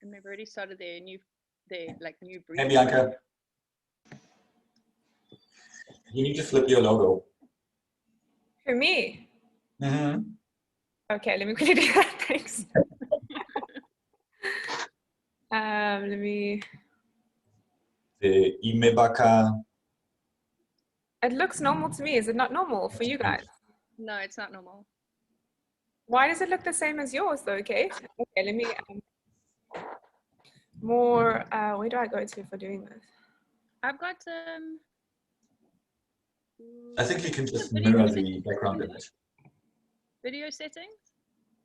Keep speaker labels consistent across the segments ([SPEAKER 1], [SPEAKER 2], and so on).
[SPEAKER 1] And they've already started their new
[SPEAKER 2] Hey,
[SPEAKER 1] breeding.
[SPEAKER 2] Bianca. You need to flip your logo.
[SPEAKER 3] For me?
[SPEAKER 2] Mm-hmm.
[SPEAKER 3] Okay, let me quickly do that. Thanks. Let me.
[SPEAKER 2] The Imebaka.
[SPEAKER 3] It looks normal to me. Is it not normal for you guys?
[SPEAKER 1] No, it's not normal.
[SPEAKER 3] Why does it look the same as yours though, Kate? Okay, let me more, where do I go to for doing this?
[SPEAKER 1] I've got
[SPEAKER 2] I think you can just
[SPEAKER 1] video
[SPEAKER 2] mirror
[SPEAKER 1] settings.
[SPEAKER 2] the background image.
[SPEAKER 1] Video settings,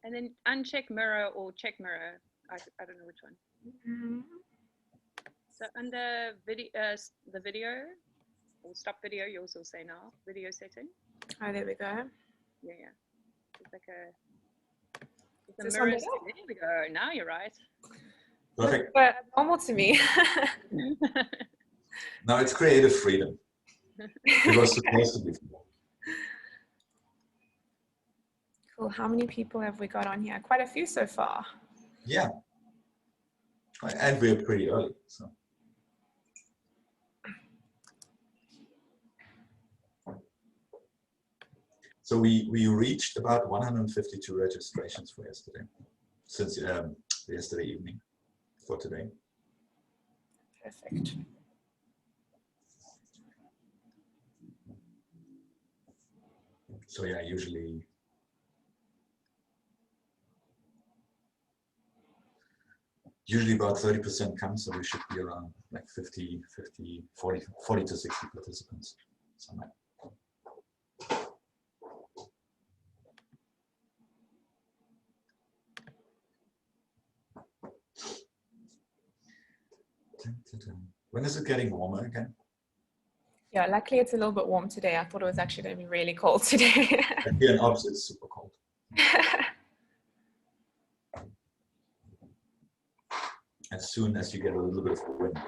[SPEAKER 1] and then uncheck mirror or check mirror. I don't know which one.
[SPEAKER 3] Mm-hmm.
[SPEAKER 1] So under video, the video, or stop video, you also say now, video setting.
[SPEAKER 3] Oh, there we go.
[SPEAKER 1] Yeah, yeah. It's like a,
[SPEAKER 3] This
[SPEAKER 1] mirror.
[SPEAKER 3] one
[SPEAKER 1] There we go. Now you're right.
[SPEAKER 2] Perfect.
[SPEAKER 3] But normal to me.
[SPEAKER 2] Now it's creative freedom. It was supposed to be.
[SPEAKER 3] Cool. How many people have we got on here? Quite a few so far.
[SPEAKER 2] Yeah. And we're pretty early, so. So we reached about 152 registrations for yesterday, since yesterday evening for today.
[SPEAKER 3] Perfect.
[SPEAKER 2] So yeah, usually about 30% come, so we should be around like 40 to 60 participants. Somewhere. When is it getting warmer again?
[SPEAKER 3] Yeah, luckily it's a little bit warm today. I thought it was actually going to be really cold today.
[SPEAKER 2] Here in Ops, it's super cold. As soon as you get a little bit of wind.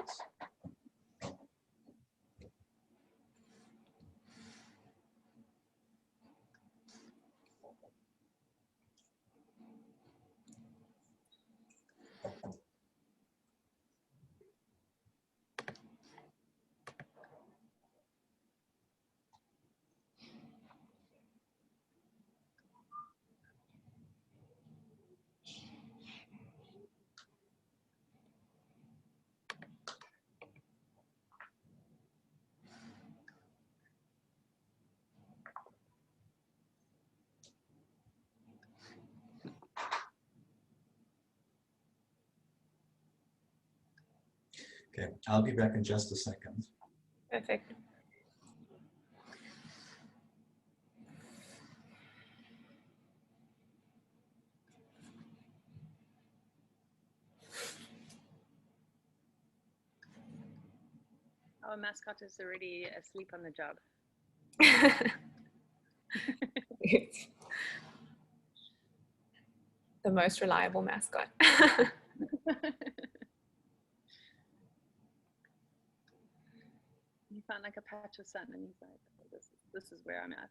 [SPEAKER 2] Okay, I'll be back in just a second.
[SPEAKER 3] Perfect.
[SPEAKER 1] Our mascot is already asleep on the job.
[SPEAKER 3] The most reliable mascot.
[SPEAKER 1] He found like a patch of sun, and he's like, oh, "This is where I'm at."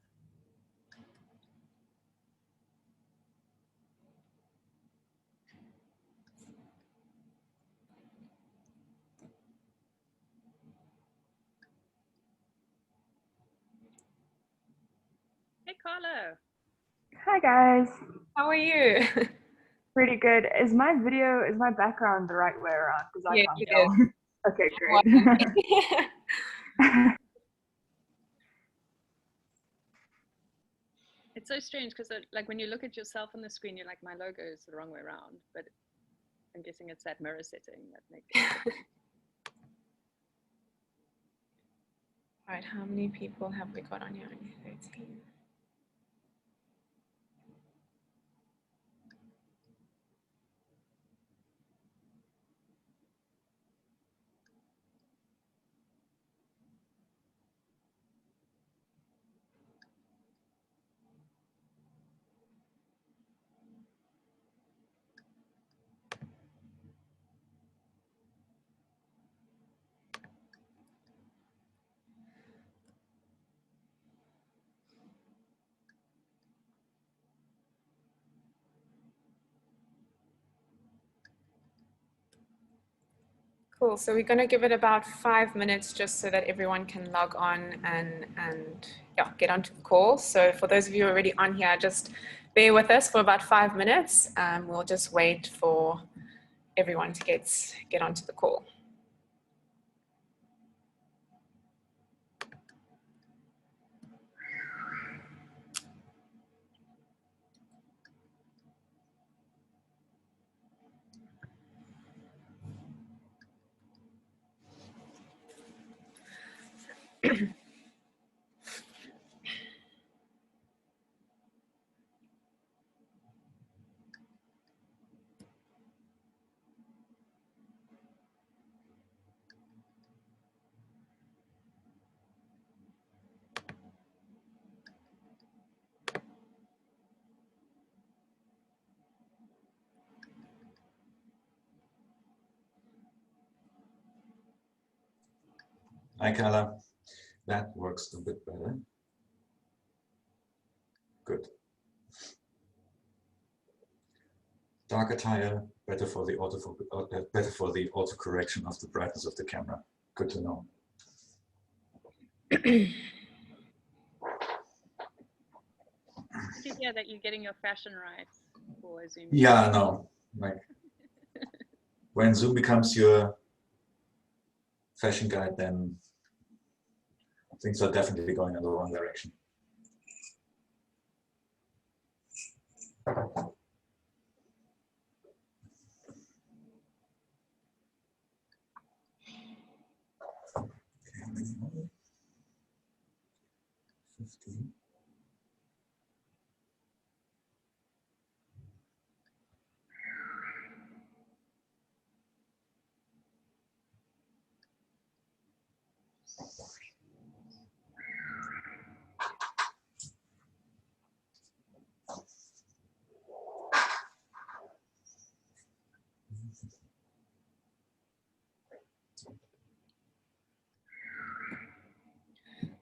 [SPEAKER 1] Hey, Carlo.
[SPEAKER 4] Hi guys.
[SPEAKER 3] How are you?
[SPEAKER 4] Pretty good. Is my background the right way around? Because I
[SPEAKER 3] Yeah,
[SPEAKER 4] can't
[SPEAKER 3] it
[SPEAKER 4] tell.
[SPEAKER 3] is.
[SPEAKER 4] Okay, great.
[SPEAKER 1] It's so strange because like when you look at yourself on the screen, you're like, my logo is the wrong way around. But I'm guessing it's that mirror setting that makes it.
[SPEAKER 3] All right, how many people have we got on here? Only 13. Cool. So we're going to give it about 5 minutes just so that everyone can log on and yeah, get onto the call. So for those of you already on here, just bear with us for about 5 minutes. We'll just wait for everyone to get onto the call.
[SPEAKER 2] Hi, Carla. That works a bit better. Good. Dark attire, better for the auto correction of the brightness of the camera. Good to know.
[SPEAKER 1] Good to hear that you're getting your fashion right for Zoom.
[SPEAKER 2] Yeah, no. Like when Zoom becomes your fashion guide, then things are definitely going in the wrong direction. Okay. 15.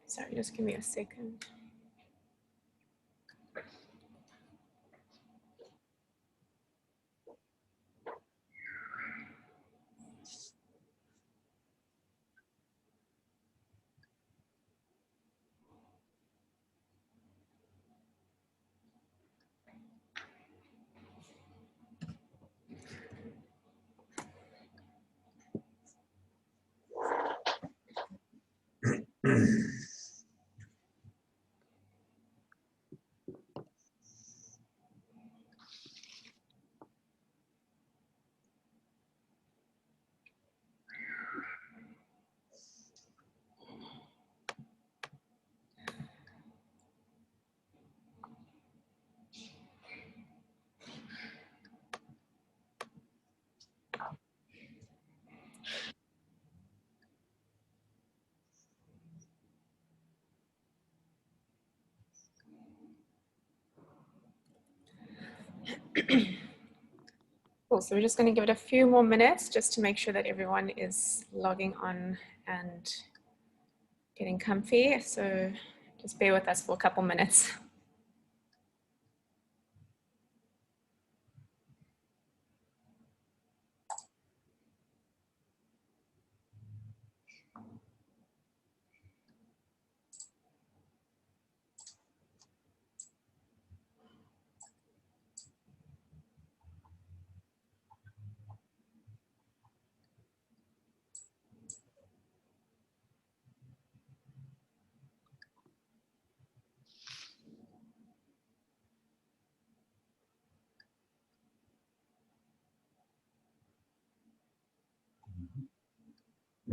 [SPEAKER 3] Sorry, just give me a second. Cool, so we're just going to give it a few more minutes just to make sure that everyone is logging on and getting comfy. So just bear with us for a couple minutes.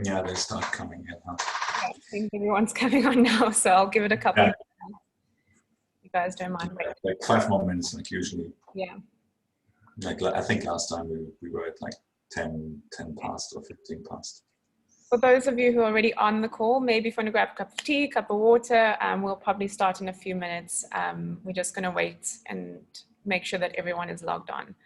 [SPEAKER 2] Yeah, they start coming in. Huh?
[SPEAKER 3] Yeah, I think everyone's coming on now, so I'll give it a couple
[SPEAKER 2] Yeah.
[SPEAKER 3] of minutes. You guys don't mind waiting.
[SPEAKER 2] Like 5 more minutes, like usually.
[SPEAKER 3] Yeah.
[SPEAKER 2] Like I think last time we were at like 10 past or 15 past.
[SPEAKER 3] For those of you who are already on the call, maybe if you want to grab a cup of tea, cup of water, we'll probably start in a few minutes. We're just going to wait and make sure that everyone is logged on.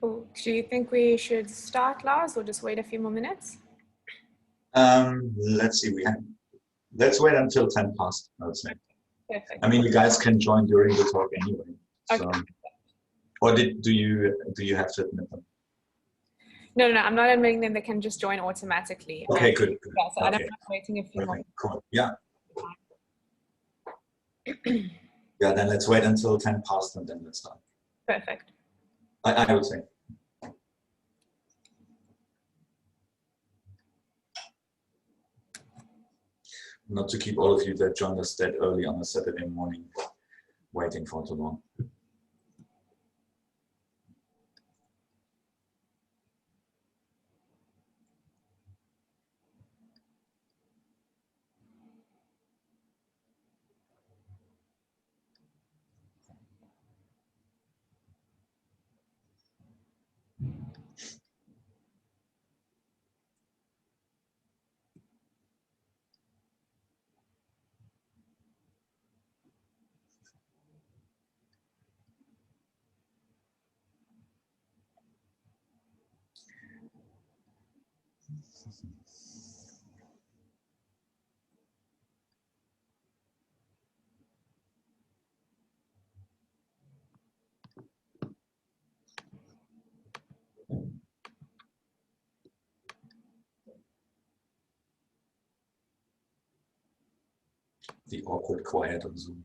[SPEAKER 3] Cool. Do you think we should start, Lars, or just wait a few more minutes?
[SPEAKER 2] Let's see. Let's wait until 10 past, I would say.
[SPEAKER 3] Perfect.
[SPEAKER 2] I mean, you guys can join during the talk anyway. So,
[SPEAKER 3] Okay.
[SPEAKER 2] or do you have to admit them?
[SPEAKER 3] No, I'm not admitting them. They can just join automatically.
[SPEAKER 2] Okay, good.
[SPEAKER 3] Yeah, so I don't
[SPEAKER 2] Okay.
[SPEAKER 3] mind waiting a few more.
[SPEAKER 2] Okay, cool. Yeah. Yeah, then let's wait until 10 past and then let's start.
[SPEAKER 3] Perfect.
[SPEAKER 2] I would say. Not to keep all of you that joined us that early on a Saturday morning waiting for too long. The awkward quiet on Zoom.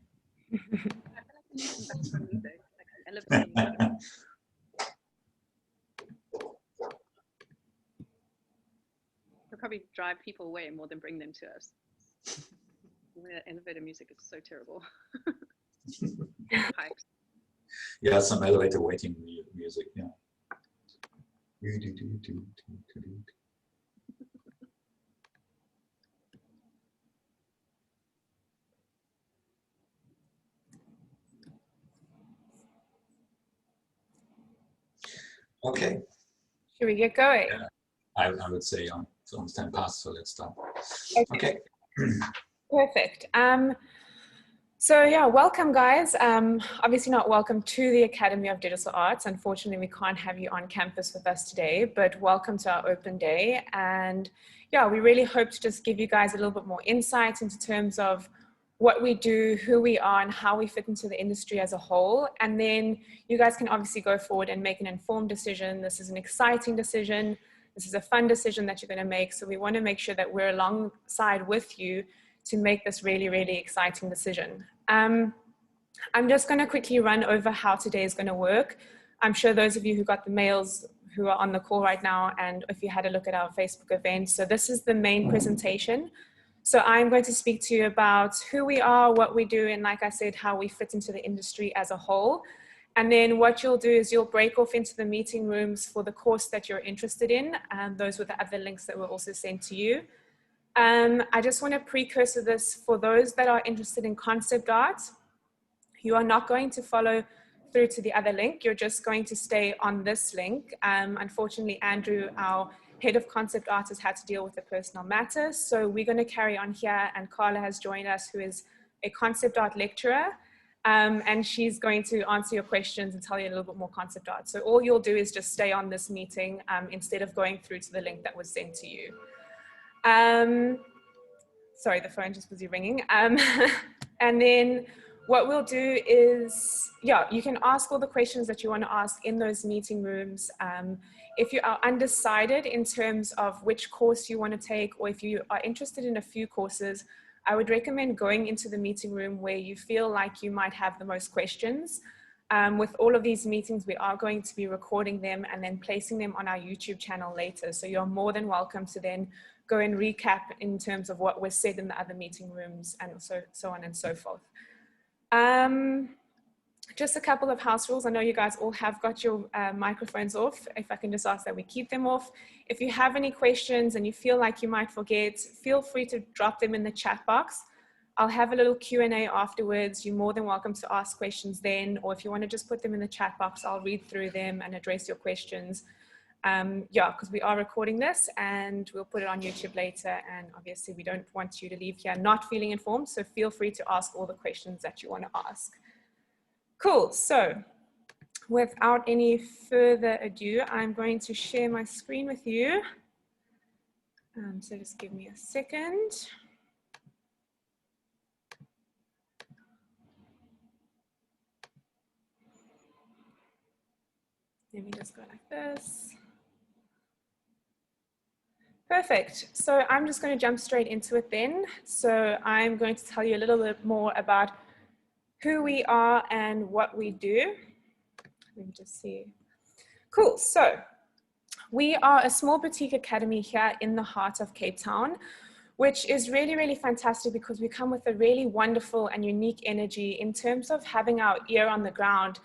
[SPEAKER 1] I feel like we need some background music, like elevating music. It'll probably drive people away more than bring them to us. The elevator music is so terrible. Pipes.
[SPEAKER 2] Yeah, some elevator waiting music. Yeah. Okay.
[SPEAKER 3] Should we get going?
[SPEAKER 2] Yeah, I would say it's almost 10 past, so let's start. Okay.
[SPEAKER 3] Perfect. So yeah, welcome guys. Obviously not welcome to the Academy of Digital Arts. Unfortunately, we can't have you on campus with us today, but welcome to our open day. And yeah, we really hope to just give you guys a little bit more insight into terms of what we do, who we are, and how we fit into the industry as a whole. And then you guys can obviously go forward and make an informed decision. This is an exciting decision. This is a fun decision that you're going to make. So we want to make sure that we're alongside with you to make this really, really exciting decision. I'm just going to quickly run over how today is going to work. I'm sure those of you who got the mails who are on the call right now, and if you had a look at our Facebook event. So this is the main presentation. So I'm going to speak to you about who we are, what we do, and like I said, how we fit into the industry as a whole. And then what you'll do is you'll break off into the meeting rooms for the course that you're interested in. And those were the other links that were also sent to you. I just want to precursor this for those that are interested in concept art. You are not going to follow through to the other link. You're just going to stay on this link. Unfortunately, Andrew, our head of concept art, has had to deal with a personal matter. So we're going to carry on here. And Carla has joined us, who is a concept art lecturer. And she's going to answer your questions and tell you a little bit more concept art. So all you'll do is just stay on this meeting instead of going through to the link that was sent to you. Sorry, the phone just was ringing. And then what we'll do is, yeah, you can ask all the questions that you want to ask in those meeting rooms. If you are undecided in terms of which course you want to take, or if you are interested in a few courses, I would recommend going into the meeting room where you feel like you might have the most questions. With all of these meetings, we are going to be recording them and then placing them on our YouTube channel later. So you're more than welcome to then go and recap in terms of what was said in the other meeting rooms and so on and so forth. Just a couple of house rules. I know you guys all have got your microphones off. If I can just ask that we keep them off. If you have any questions and you feel like you might forget, feel free to drop them in the chat box. I'll have a little Q&A afterwards. You're more than welcome to ask questions then, or if you want to just put them in the chat box, I'll read through them and address your questions. Yeah, because we are recording this and we'll put it on YouTube later. And obviously we don't want you to leave here not feeling informed. So feel free to ask all the questions that you want to ask. Cool, so without any further ado, I'm going to share my screen with you. So just give me a second. Let me just go like this. Perfect, so I'm just going to jump straight into it then. So I'm going to tell you a little bit more about who we are and what we do. Let me just see. Cool, so we are a small boutique academy here in the heart of Cape Town, which is really, really fantastic because we come with a really wonderful and unique energy in terms of having our ear on the ground,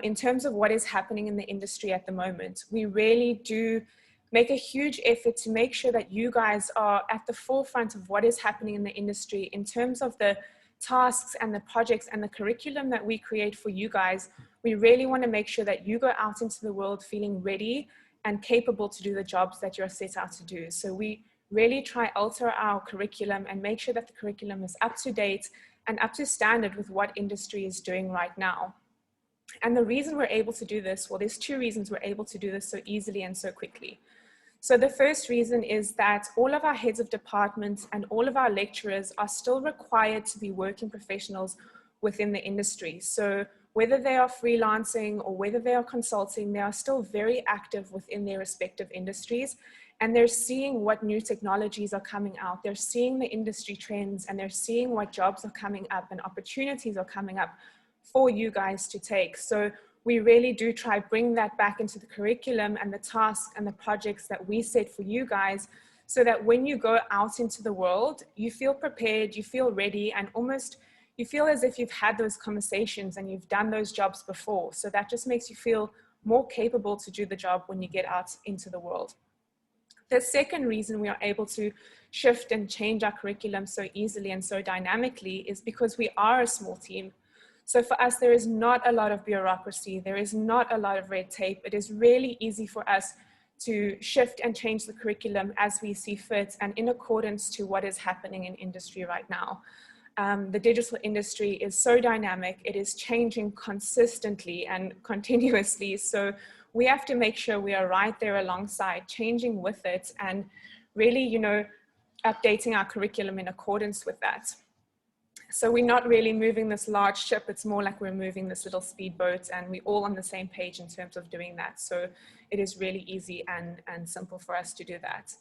[SPEAKER 3] in terms of what is happening in the industry at the moment. We really do make a huge effort to make sure that you guys are at the forefront of what is happening in the industry in terms of the tasks and the projects and the curriculum that we create for you guys. We really want to make sure that you go out into the world feeling ready and capable to do the jobs that you're set out to do. So we really try alter our curriculum and make sure that the curriculum is up to date and up to standard with what industry is doing right now. And the reason we're able to do this, well, there's two reasons we're able to do this so easily and so quickly. So the first reason is that all of our heads of departments and all of our lecturers are still required to be working professionals within the industry. So whether they are freelancing or whether they are consulting, they are still very active within their respective industries. And they're seeing what new technologies are coming out. They're seeing the industry trends and they're seeing what jobs are coming up and opportunities are coming up for you guys to take. So we really do try bring that back into the curriculum and the tasks and the projects that we set for you guys, so that when you go out into the world, you feel prepared, you feel ready, and almost you feel as if you've had those conversations and you've done those jobs before. So that just makes you feel more capable to do the job when you get out into the world. The second reason we are able to shift and change our curriculum so easily and so dynamically is because we are a small team. So for us, there is not a lot of bureaucracy. There is not a lot of red tape. It is really easy for us to shift and change the curriculum as we see fit and in accordance to what is happening in industry right now. The digital industry is so dynamic. It is changing consistently and continuously. So we have to make sure we are right there alongside, changing with it and really, you know, updating our curriculum in accordance with that. So we're not really moving this large ship. It's more like we're moving this little speedboat, and we're all on the same page in terms of doing that. So it is really easy and simple for us to do that.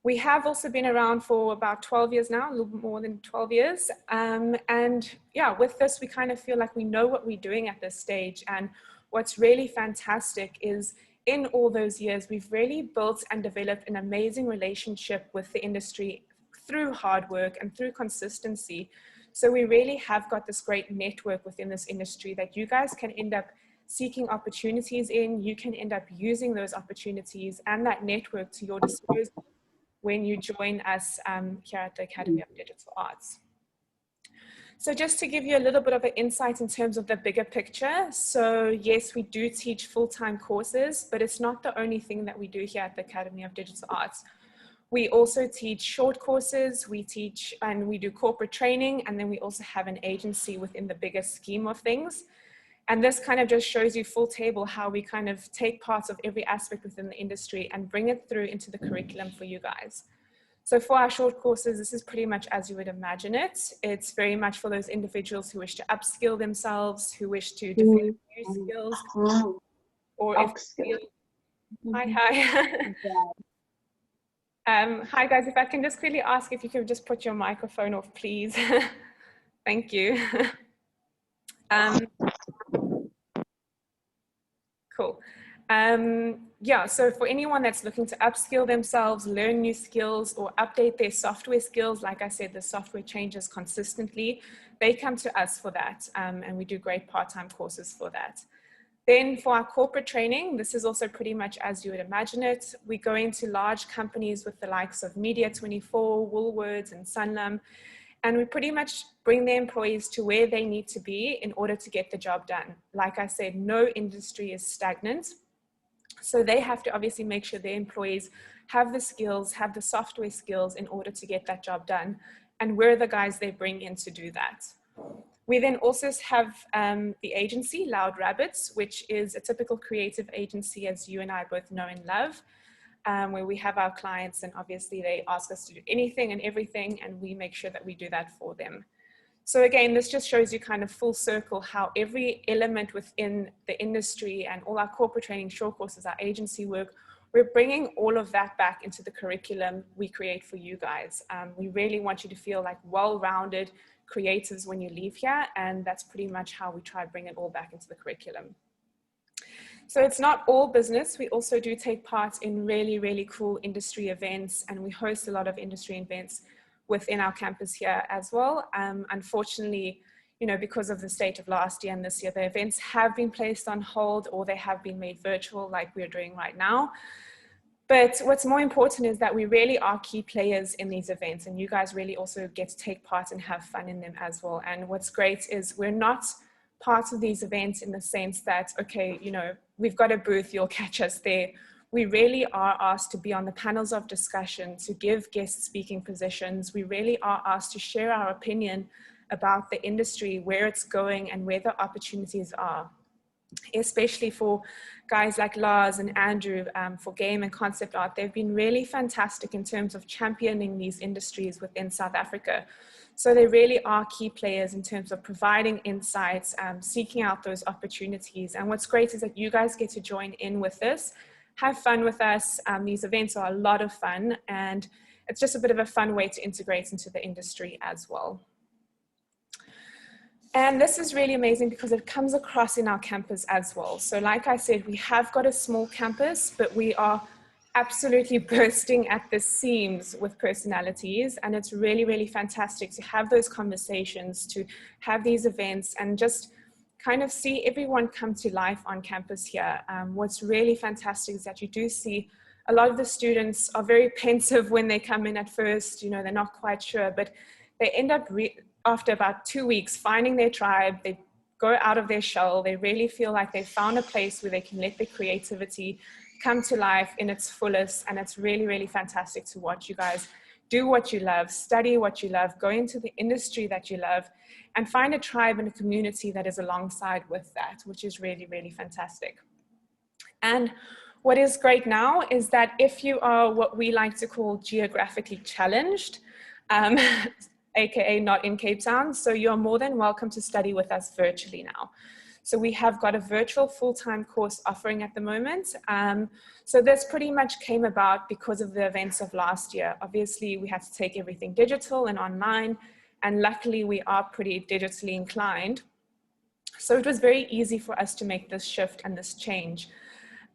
[SPEAKER 3] We have also been around for about 12 years now, a little bit more than 12 years. And yeah, with this, we kind of feel like we know what we're doing at this stage. And what's really fantastic is in all those years, we've really built and developed an amazing relationship with the industry through hard work and through consistency. So we really have got this great network within this industry that you guys can end up seeking opportunities in, you can end up using those opportunities and that network to your disposal when you join us here at the Academy of Digital Arts. So just to give you a little bit of an insight in terms of the bigger picture. So yes, we do teach full-time courses, but it's not the only thing that we do here at the Academy of Digital Arts. We also teach short courses, we teach and we do corporate training, and then we also have an agency within the bigger scheme of things. And this kind of just shows you full table how we kind of take parts of every aspect within the industry and bring it through into the curriculum for you guys. So for our short courses, this is pretty much as you would imagine it. It's very much for those individuals who wish to upskill themselves, who wish to develop new skills, or if hi. Hi guys, if I can just quickly ask if you could just put your microphone off, please. Thank you. Cool. Yeah, so for anyone that's looking to upskill themselves, learn new skills, or update their software skills, like I said, the software changes consistently, they come to us for that, and we do great part-time courses for that. Then for our corporate training, this is also pretty much as you would imagine it. We go into large companies with the likes of Media24, Woolworths, and Sanlam, and we pretty much bring the employees to where they need to be in order to get the job done. Like I said, no industry is stagnant. So they have to obviously make sure their employees have the skills, have the software skills in order to get that job done. And we're the guys they bring in to do that. We then also have the agency, Loud Rabbits, which is a typical creative agency as you and I both know and love, where we have our clients and obviously they ask us to do anything and everything, and we make sure that we do that for them. So again, this just shows you kind of full circle how every element within the industry and all our corporate training, short courses, our agency work, we're bringing all of that back into the curriculum we create for you guys. We really want you to feel like well-rounded creatives when you leave here, and that's pretty much how we try to bring it all back into the curriculum. So it's not all business. We also do take part in really, really cool industry events, and we host a lot of industry events within our campus here as well. Unfortunately, you know, because of the state of last year and this year, the events have been placed on hold or they have been made virtual like we're doing right now. But what's more important is that we really are key players in these events, and you guys really also get to take part and have fun in them as well. And what's great is we're not part of these events in the sense that, okay, you know, we've got a booth, you'll catch us there. We really are asked to be on the panels of discussion, to give guest speaking positions. We really are asked to share our opinion about the industry, where it's going and where the opportunities are. Especially for guys like Lars and Andrew for game and concept art, they've been really fantastic in terms of championing these industries within South Africa. So they really are key players in terms of providing insights, seeking out those opportunities. And what's great is that you guys get to join in with this, have fun with us. These events are a lot of fun, and it's just a bit of a fun way to integrate into the industry as well. And this is really amazing because it comes across in our campus as well. So like I said, we have got a small campus, but we are absolutely bursting at the seams with personalities. And it's really, really fantastic to have those conversations, to have these events and just kind of see everyone come to life on campus here. What's really fantastic is that you do see a lot of the students are very pensive when they come in at first, you know, they're not quite sure, but they end up after about 2 weeks finding their tribe. They go out of their shell. They really feel like they found a place where they can let their creativity come to life in its fullest. And it's really, really fantastic to watch you guys do what you love, study what you love, go into the industry that you love, and find a tribe and a community that is alongside with that, which is really, really fantastic. And what is great now is that if you are what we like to call geographically challenged, aka not in Cape Town, so you're more than welcome to study with us virtually now. So we have got a virtual full-time course offering at the moment. So this pretty much came about because of the events of last year. Obviously, we had to take everything digital and online, and luckily we are pretty digitally inclined. So it was very easy for us to make this shift and this change.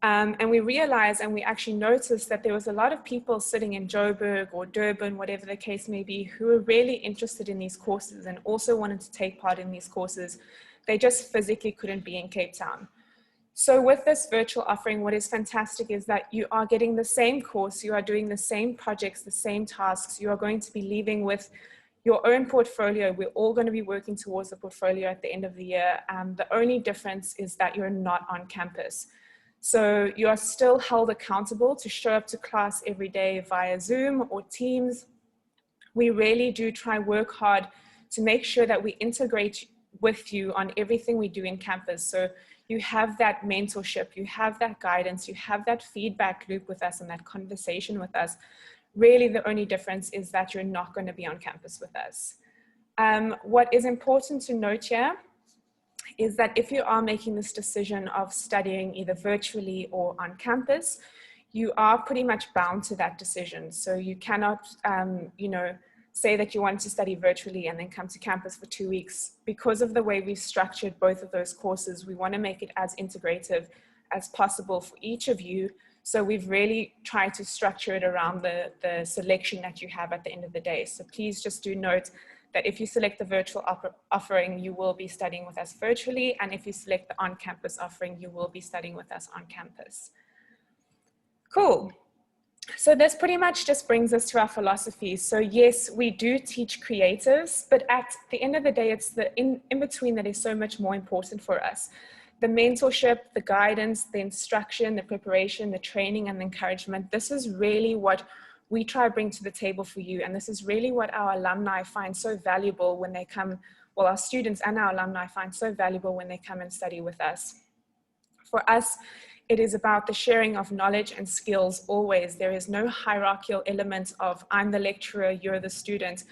[SPEAKER 3] And we realized and we actually noticed that there was a lot of people sitting in Joburg or Durban, whatever the case may be, who were really interested in these courses and also wanted to take part in these courses. They just physically couldn't be in Cape Town. So with this virtual offering, what is fantastic is that you are getting the same course, you are doing the same projects, the same tasks, you are going to be leaving with your own portfolio. We're all going to be working towards the portfolio at the end of the year. The only difference is that you're not on campus. So you are still held accountable to show up to class every day via Zoom or Teams. We really do try work hard to make sure that we integrate with you on everything we do in campus. So you have that mentorship, you have that guidance, you have that feedback loop with us and that conversation with us. Really, the only difference is that you're not going to be on campus with us. What is important to note here is that if you are making this decision of studying either virtually or on campus, you are pretty much bound to that decision. So you cannot, say that you want to study virtually and then come to campus for 2 weeks. Because of the way we've structured both of those courses, we want to make it as integrative as possible for each of you. So we've really tried to structure it around the selection that you have at the end of the day. So please just do note that if you select the virtual offering, you will be studying with us virtually. And if you select the on-campus offering, you will be studying with us on campus. Cool. So this pretty much just brings us to our philosophy. So yes, we do teach creatives, but at the end of the day, it's the in between that is so much more important for us. The mentorship, the guidance, the instruction, the preparation, the training, and the encouragement. This is really what we try to bring to the table for you. And this is really what our alumni find so valuable when they come, well, our students and our alumni find so valuable when they come and study with us. For us, it is about the sharing of knowledge and skills always. There is no hierarchical element of I'm the lecturer, you're the student.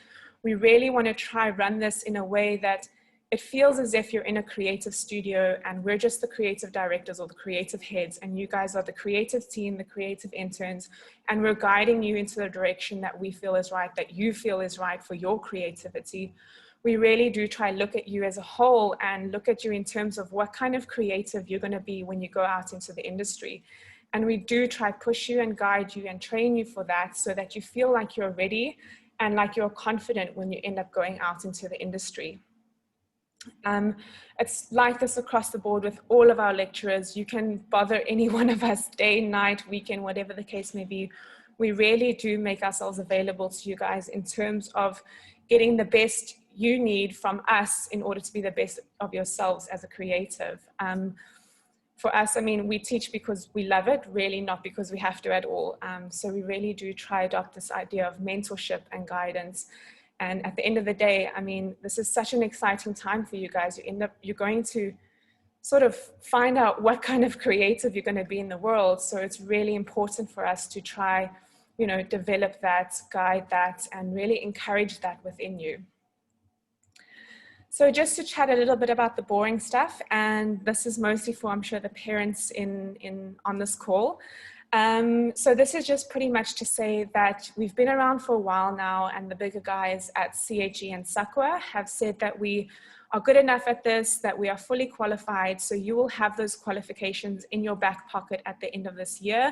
[SPEAKER 3] We really want to try run this in a way that it feels as if you're in a creative studio and we're just the creative directors or the creative heads, and you guys are the creative team, the creative interns, and we're guiding you into the direction that we feel is right, that you feel is right for your creativity. We really do try to look at you as a whole and look at you in terms of what kind of creative you're going to be when you go out into the industry. And we do try to push you and guide you and train you for that so that you feel like you're ready and like you're confident when you end up going out into the industry. It's like this across the board with all of our lecturers. You can bother any one of us day, night, weekend, whatever the case may be. We really do make ourselves available to you guys in terms of getting the best you need from us in order to be the best of yourselves as a creative. For us, I mean, we teach because we love it, really not because we have to at all. So we really do try adopt this idea of mentorship and guidance. And at the end of the day, I mean, this is such an exciting time for you guys. You're going to sort of find out what kind of creative you're going to be in the world. So it's really important for us to try, develop that, guide that, and really encourage that within you. So just to chat a little bit about the boring stuff, and this is mostly for, I'm sure, the parents on this call. So this is just pretty much to say that we've been around for a while now, and the bigger guys at CHE and SACWA have said that we are good enough at this, that we are fully qualified. So you will have those qualifications in your back pocket at the end of this year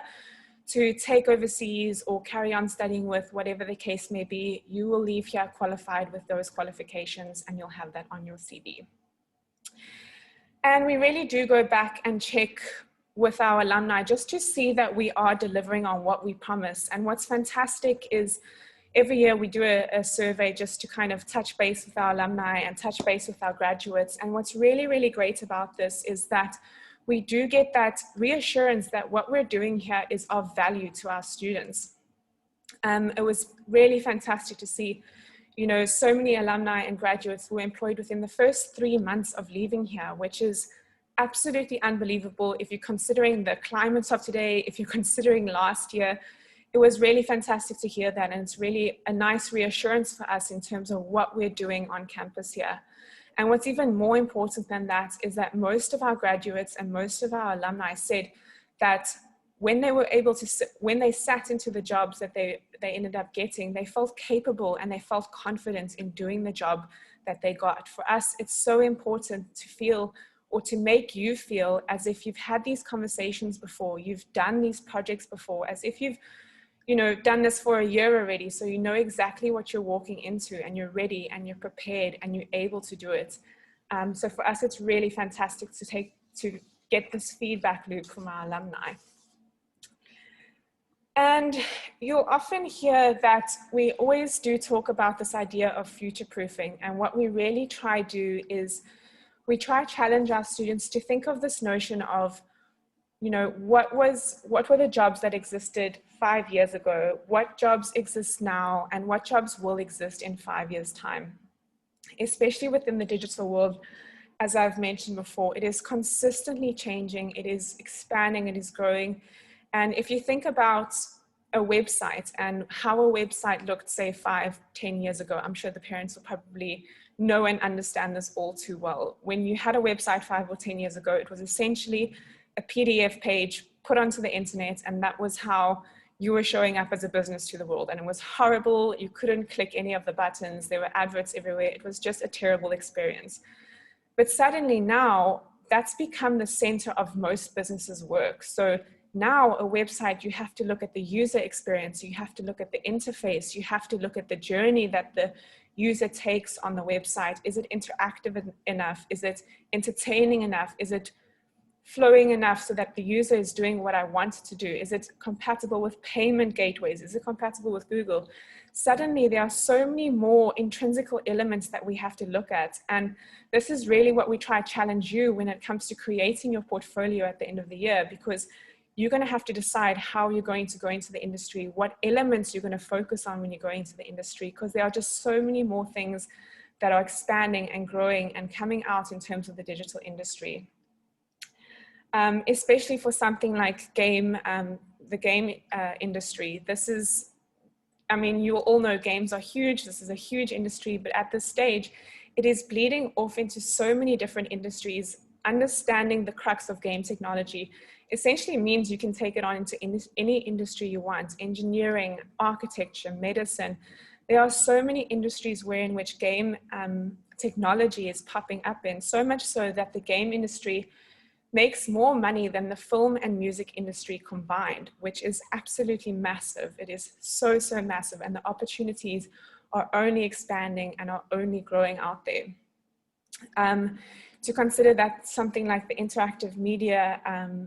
[SPEAKER 3] to take overseas or carry on studying with, whatever the case may be. You will leave here qualified with those qualifications and you'll have that on your CV. And we really do go back and check with our alumni just to see that we are delivering on what we promise. And what's fantastic is every year we do a survey just to kind of touch base with our alumni and touch base with our graduates. And what's really, really great about this is that we do get that reassurance that what we're doing here is of value to our students. It was really fantastic to see, so many alumni and graduates who were employed within the first 3 months of leaving here, which is absolutely unbelievable if you're considering the climate of today, if you're considering last year. It was really fantastic to hear that, and it's really a nice reassurance for us in terms of what we're doing on campus here. And what's even more important than that is that most of our graduates and most of our alumni said that when they were able to, when they sat into the jobs that they ended up getting, they felt capable and they felt confident in doing the job that they got. For us, it's so important to feel, or to make you feel as if you've had these conversations before, you've done these projects before, as if you've done this for a year already, so you know exactly what you're walking into and you're ready and you're prepared and you're able to do it. So for us, it's really fantastic to get this feedback loop from our alumni. And you'll often hear that we always do talk about this idea of future-proofing. And what we really try to do is we try to challenge our students to think of this notion of, you know, what were the jobs that existed 5 years ago, what jobs exist now, and what jobs will exist in 5 years' time. Especially within the digital world, as I've mentioned before, it is consistently changing, it is expanding, it is growing. And if you think about a website and how a website looked, say 5, 10 years ago, I'm sure the parents will probably know and understand this all too well. When you had a website 5 or 10 years ago, it was essentially a PDF page put onto the internet, and that was how you were showing up as a business to the world. And it was horrible. You couldn't click any of the buttons. There were adverts everywhere. It was just a terrible experience. But suddenly now, that's become the center of most businesses' work. So now a website, you have to look at the user experience. You have to look at the interface. You have to look at the journey that the user takes on the website. Is it interactive enough? Is it entertaining enough? Is it flowing enough so that the user is doing what I want it to do? Is it compatible with payment gateways? Is it compatible with Google? Suddenly there are so many more intrinsic elements that we have to look at. And this is really what we try to challenge you when it comes to creating your portfolio at the end of the year, because you're going to have to decide how you're going to go into the industry, what elements you're going to focus on when you go into the industry, because there are just so many more things that are expanding and growing and coming out in terms of the digital industry. Especially for something like the game industry. This is, I mean, you all know games are huge. This is a huge industry, but at this stage, it is bleeding off into so many different industries. Understanding the crux of game technology essentially means you can take it on into any industry you want: engineering, architecture, medicine. There are so many industries in which game technology is popping up in, so much so that the game industry makes more money than the film and music industry combined, which is absolutely massive. It is so, so massive, and the opportunities are only expanding and are only growing out there. To consider that something like the interactive media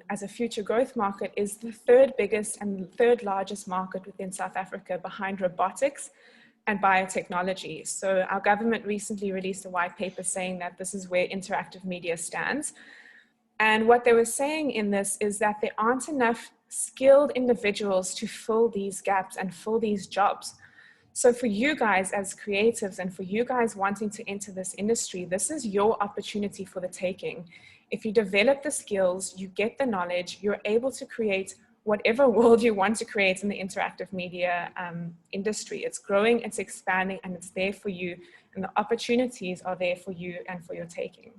[SPEAKER 3] as a future growth market is the 3rd biggest and 3rd largest market within South Africa, behind robotics and biotechnology. So our government recently released a white paper saying that this is where interactive media stands. And what they were saying in this is that there aren't enough skilled individuals to fill these gaps and fill these jobs. So for you guys as creatives and for you guys wanting to enter this industry, this is your opportunity for the taking. If you develop the skills, you get the knowledge, you're able to create whatever world you want to create in the interactive media industry. It's growing, it's expanding, and it's there for you. And the opportunities are there for you and for your taking.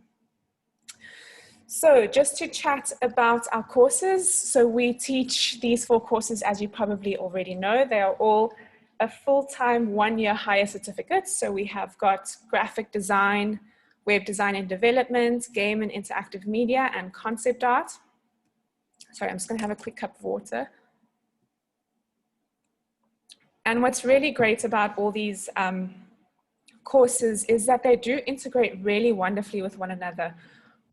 [SPEAKER 3] So just to chat about our courses. So we teach these 4 courses, as you probably already know. They are all a full-time 1-year higher certificate. So we have got graphic design, web design and development, game and interactive media, and concept art. Sorry, I'm just going to have a quick cup of water. And what's really great about all these courses is that they do integrate really wonderfully with one another.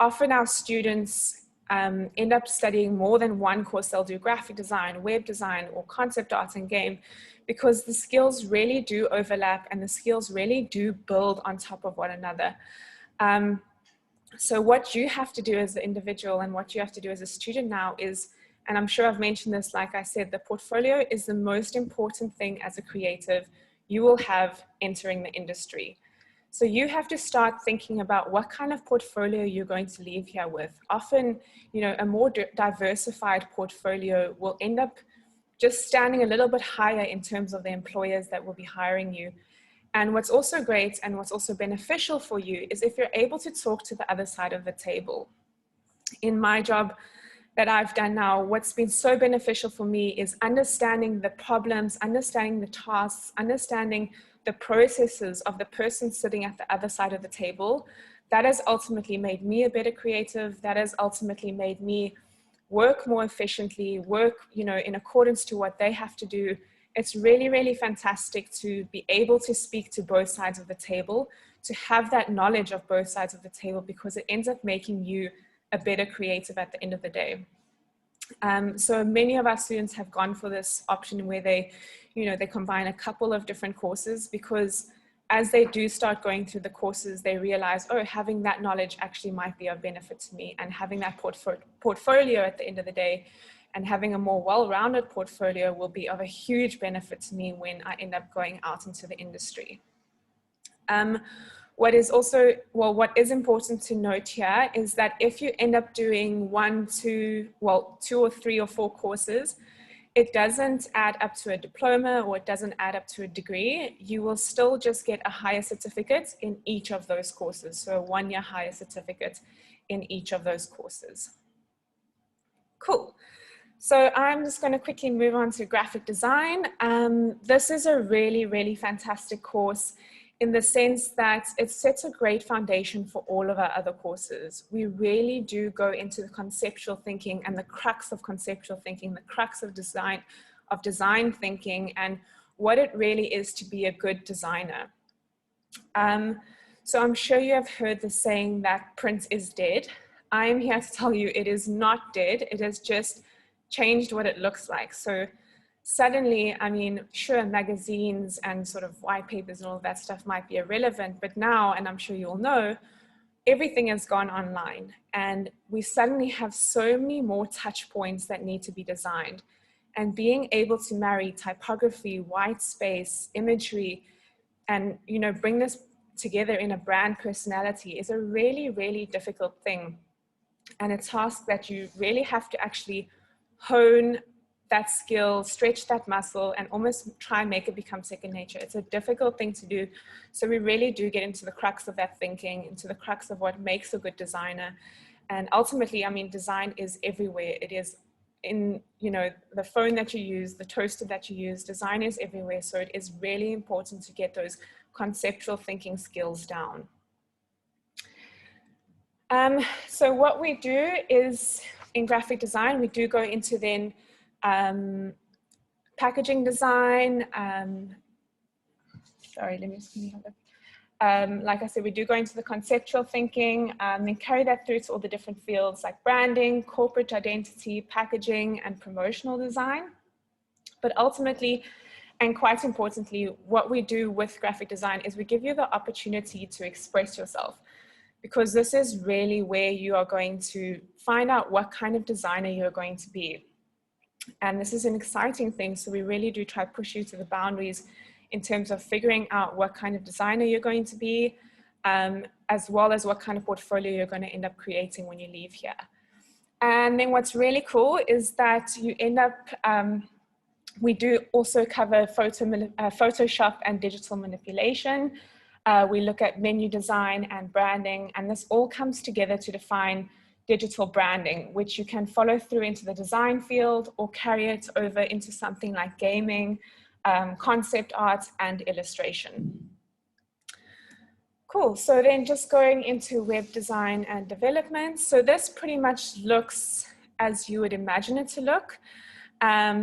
[SPEAKER 3] Often our students end up studying more than one course. They'll do graphic design, web design, or concept art and game, because the skills really do overlap and the skills really do build on top of one another. So what you have to do as an individual and what you have to do as a student now is, and I'm sure I've mentioned this, like I said, the portfolio is the most important thing as a creative you will have entering the industry. So you have to start thinking about what kind of portfolio you're going to leave here with. Often, you know, a more diversified portfolio will end up just standing a little bit higher in terms of the employers that will be hiring you. And what's also great and what's also beneficial for you is if you're able to talk to the other side of the table. In my job that I've done now, what's been so beneficial for me is understanding the problems, understanding the tasks, understanding the processes of the person sitting at the other side of the table. That has ultimately made me a better creative. That has ultimately made me work more efficiently, work, you know, in accordance to what they have to do. It's really, really fantastic to be able to speak to both sides of the table, to have that knowledge of both sides of the table, because it ends up making you a better creative at the end of the day. So many of our students have gone for this option where they, they combine a couple of different courses, because as they do start going through the courses, they realize, oh, having that knowledge actually might be of benefit to me, and having that portfolio at the end of the day, and having a more well-rounded portfolio will be of a huge benefit to me when I end up going out into the industry. What is important to note here is that if you end up doing 2 or 3 or 4 courses, it doesn't add up to a diploma, or it doesn't add up to a degree. You will still just get a higher certificate in each of those courses. So a 1-year higher certificate in each of those courses. Cool. So I'm just going to quickly move on to graphic design. This is a really, really fantastic course in the sense that it sets a great foundation for all of our other courses. We really do go into the conceptual thinking and the crux of conceptual thinking, the crux of design thinking, and what it really is to be a good designer. So I'm sure you have heard the saying that print is dead. I am here to tell you it is not dead. It has just changed what it looks like. So suddenly, I mean, sure, magazines and sort of white papers and all that stuff might be irrelevant, but now, and I'm sure you all know, everything has gone online, and we suddenly have so many more touch points that need to be designed. And being able to marry typography, white space, imagery, and bring this together in a brand personality is a really, really difficult thing, and a task that you really have to actually hone that skill, stretch that muscle, and almost try and make it become second nature. It's a difficult thing to do. So we really do get into the crux of that thinking, into the crux of what makes a good designer. And ultimately, I mean, design is everywhere. It is in, the phone that you use, the toaster that you use, design is everywhere. So it is really important to get those conceptual thinking skills down. So what we do is, in graphic design, we do go into then packaging design. Sorry, let me just have a like I said, we do go into the conceptual thinking, and carry that through to all the different fields like branding, corporate identity, packaging, and promotional design. But ultimately, and quite importantly, what we do with graphic design is we give you the opportunity to express yourself, because this is really where you are going to find out what kind of designer you're going to be. And this is an exciting thing, so we really do try to push you to the boundaries in terms of figuring out what kind of designer you're going to be, as well as what kind of portfolio you're going to end up creating when you leave here. And then what's really cool is that you end up, we do also cover Photoshop and digital manipulation. We look at menu design and branding, and this all comes together to define digital branding, which you can follow through into the design field or carry it over into something like gaming, concept art, and illustration. Cool, so then just going into web design and development. So this pretty much looks as you would imagine it to look.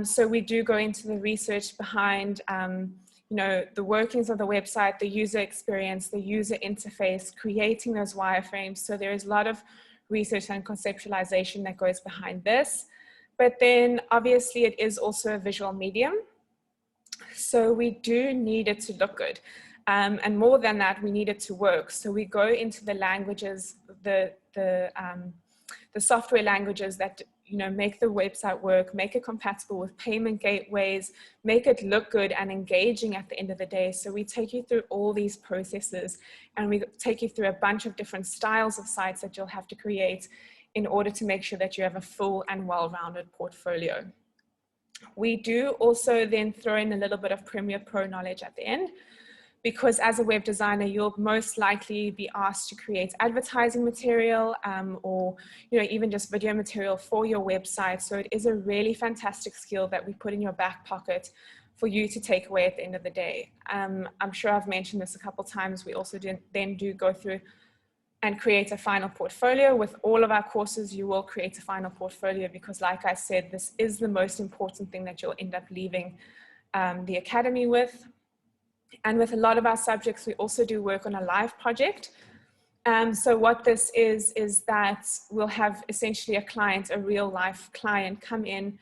[SPEAKER 3] So we do go into the research behind the workings of the website, the user experience, the user interface, creating those wireframes. So there is a lot of research and conceptualization that goes behind this. But then obviously it is also a visual medium. So we do need it to look good. And more than that, we need it to work. So we go into the languages, the software languages that make the website work, make it compatible with payment gateways, make it look good and engaging at the end of the day. So we take you through all these processes, and we take you through a bunch of different styles of sites that you'll have to create in order to make sure that you have a full and well-rounded portfolio. We do also then throw in a little bit of Premiere Pro knowledge at the end, because as a web designer, you'll most likely be asked to create advertising material or even just video material for your website. So it is a really fantastic skill that we put in your back pocket for you to take away at the end of the day. I'm sure I've mentioned this a couple of times. We also then do go through and create a final portfolio. With all of our courses, you will create a final portfolio, because like I said, this is the most important thing that you'll end up leaving the academy with. And with a lot of our subjects, we also do work on a live project. So what this is that we'll have essentially a client, a real life client come in.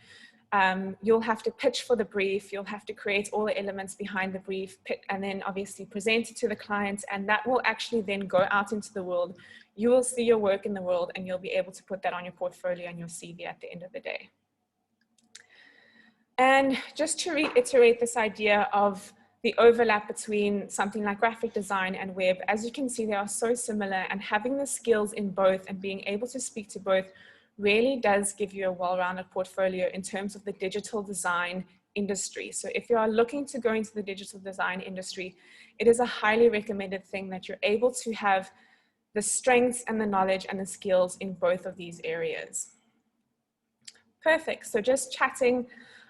[SPEAKER 3] You'll have to pitch for the brief, you'll have to create all the elements behind the brief, and then obviously present it to the client, and that will actually then go out into the world. You will see your work in the world, and you'll be able to put that on your portfolio and your CV at the end of the day. And just to reiterate this idea of the overlap between something like graphic design and web, as you can see, they are so similar, and having the skills in both and being able to speak to both really does give you a well-rounded portfolio in terms of the digital design industry. So if you are looking to go into the digital design industry, it is a highly recommended thing that you're able to have the strengths and the knowledge and the skills in both of these areas. Perfect. So just chatting,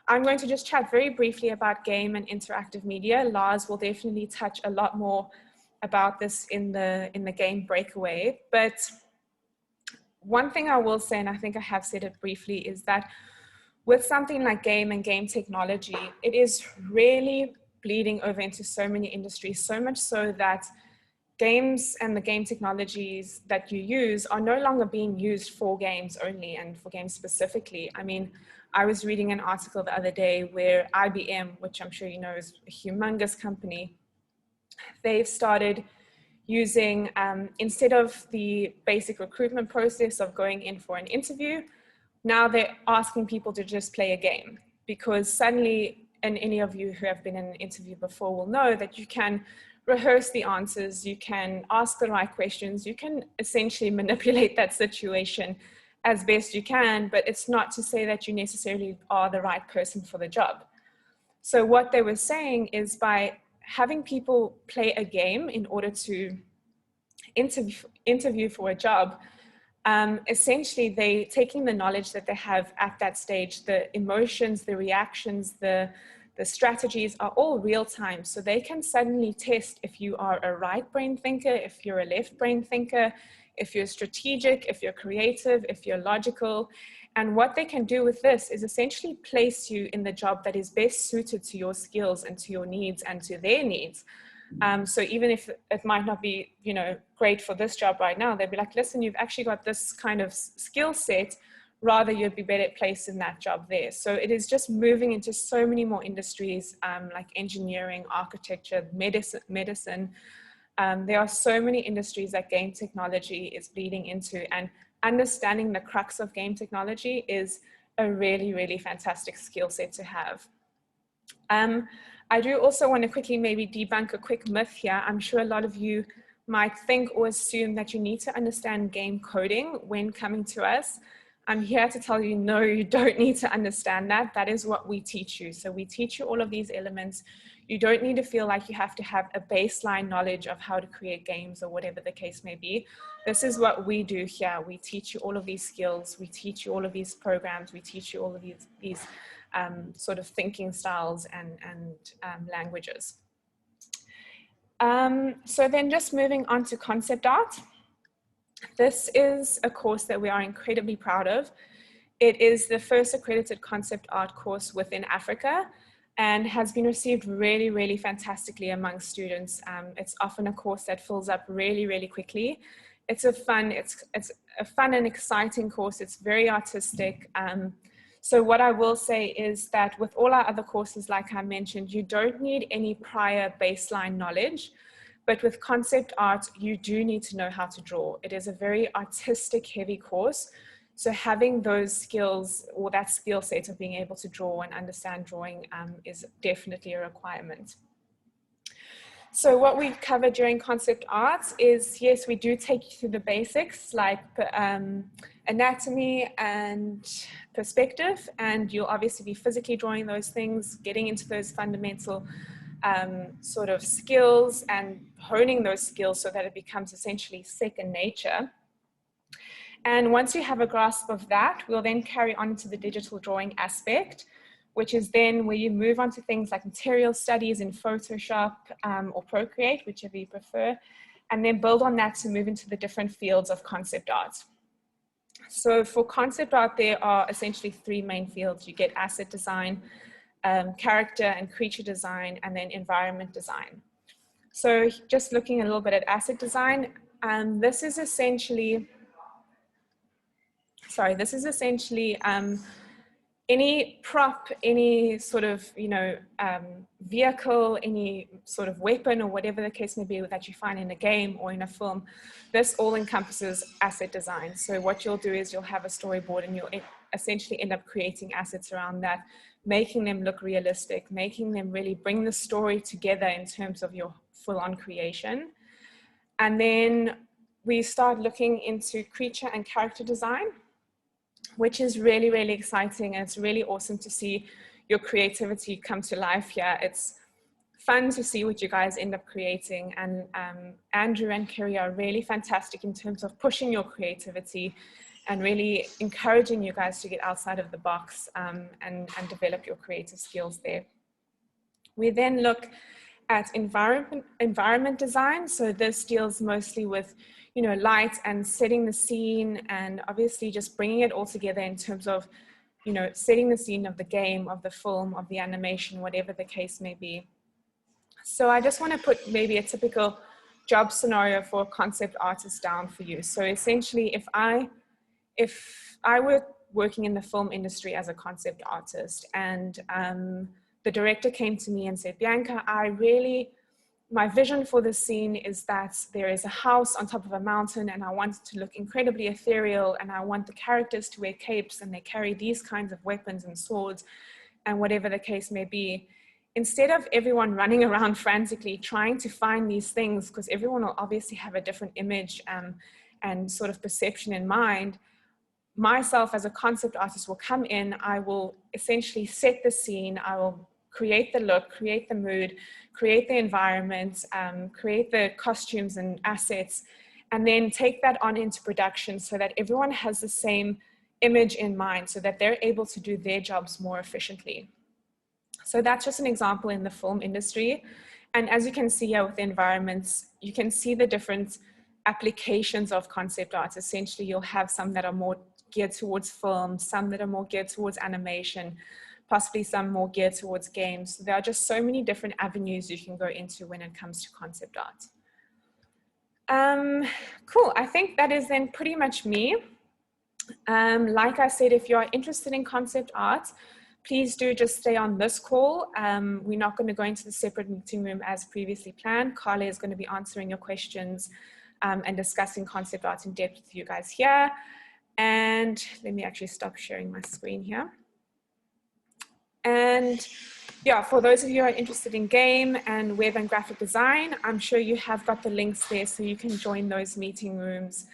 [SPEAKER 3] I'm going to just chat very briefly about game and interactive media. Lars will definitely touch a lot more about this in the game breakaway, but one thing I will say, and I think I have said it briefly, is that with something like game and game technology, it is really bleeding over into so many industries, so much so that games and the game technologies that you use are no longer being used for games only and for games specifically. I mean, I was reading an article the other day where IBM, which I'm sure you know is a humongous company, they've started using, instead of the basic recruitment process of going in for an interview, now they're asking people to just play a game, because suddenly, and any of you who have been in an interview before will know that you can rehearse the answers, you can ask the right questions, you can essentially manipulate that situation as best you can, but it's not to say that you necessarily are the right person for the job. So what they were saying is by having people play a game in order to interview for a job, essentially they taking the knowledge that they have at that stage, the emotions, the reactions, the strategies are all real time. So they can suddenly test if you are a right brain thinker, if you're a left brain thinker, if you're strategic, if you're creative, if you're logical. And what they can do with this is essentially place you in the job that is best suited to your skills and to your needs and to their needs. So even if it might not be, you know, great for this job right now, they'd be like, listen, you've actually got this kind of skill set, rather you'd be better placed in that job there. So it is just moving into so many more industries, like engineering, architecture, medicine. There are so many industries that game technology is bleeding into, and understanding the crux of game technology is a really, really fantastic skill set to have. I do also want to quickly maybe debunk a quick myth here. I'm sure a lot of you might think or assume that you need to understand game coding when coming to us. I'm here to tell you, no, you don't need to understand that. That is what we teach you. So we teach you all of these elements. You don't need to feel like you have to have a baseline knowledge of how to create games or whatever the case may be. This is what we do here. We teach you all of these skills. We teach you all of these programs. We teach you all of these sort of thinking styles and languages. So then just moving on to concept art. This is a course that we are incredibly proud of. It is the first accredited concept art course within Africa and has been received really, really fantastically among students. It's often a course that fills up really, really quickly. It's a fun and exciting course. It's very artistic. So what I will say is that with all our other courses, like I mentioned, you don't need any prior baseline knowledge. But with concept art, you do need to know how to draw. It is a very artistic heavy course. So having those skills or that skill set of being able to draw and understand drawing is definitely a requirement. So what we cover during concept art is, yes, we do take you through the basics like anatomy and perspective, and you'll obviously be physically drawing those things, getting into those fundamental sort of skills and honing those skills so that it becomes essentially second nature. And once you have a grasp of that, we'll then carry on to the digital drawing aspect, which is then where you move on to things like material studies in Photoshop or Procreate, whichever you prefer, and then build on that to move into the different fields of concept art. So for concept art, there are essentially three main fields. You get asset design, character and creature design, and then environment design. So just looking a little bit at asset design, This is essentially, any prop, any sort of, vehicle, any sort of weapon or whatever the case may be that you find in a game or in a film. This all encompasses asset design. So what you'll do is you'll have a storyboard and you'll essentially end up creating assets around that, making them look realistic, making them really bring the story together in terms of your full-on creation. And then we start looking into creature and character design, which is really, really exciting. And it's really awesome to see your creativity come to life here. It's fun to see what you guys end up creating. And Andrew and Kerry are really fantastic in terms of pushing your creativity and really encouraging you guys to get outside of the box and develop your creative skills there. We then look at environment design. So this deals mostly with, light and setting the scene, and obviously just bringing it all together in terms of, setting the scene of the game, of the film, of the animation, whatever the case may be. So I just want to put maybe a typical job scenario for a concept artist down for you. So essentially, if I were working in the film industry as a concept artist, and the director came to me and said, Bianca, my vision for this scene is that there is a house on top of a mountain and I want it to look incredibly ethereal, and I want the characters to wear capes and they carry these kinds of weapons and swords and whatever the case may be. Instead of everyone running around frantically trying to find these things, because everyone will obviously have a different image and sort of perception in mind, myself as a concept artist will come in, I will essentially set the scene, I will create the look, create the mood, create the environment, create the costumes and assets, and then take that on into production so that everyone has the same image in mind so that they're able to do their jobs more efficiently. So that's just an example in the film industry. And as you can see here with the environments, you can see the different applications of concept art. Essentially, you'll have some that are more geared towards film, some that are more geared towards animation, possibly some more geared towards games. So there are just so many different avenues you can go into when it comes to concept art. Cool, I think that is then pretty much me. Like I said, if you are interested in concept art, please do just stay on this call. We're not going to go into the separate meeting room as previously planned. Carla is going to be answering your questions and discussing concept art in depth with you guys here. And let me actually stop sharing my screen here. And yeah, for those of you who are interested in game and web and graphic design, I'm sure you have got the links there so you can join those meeting rooms.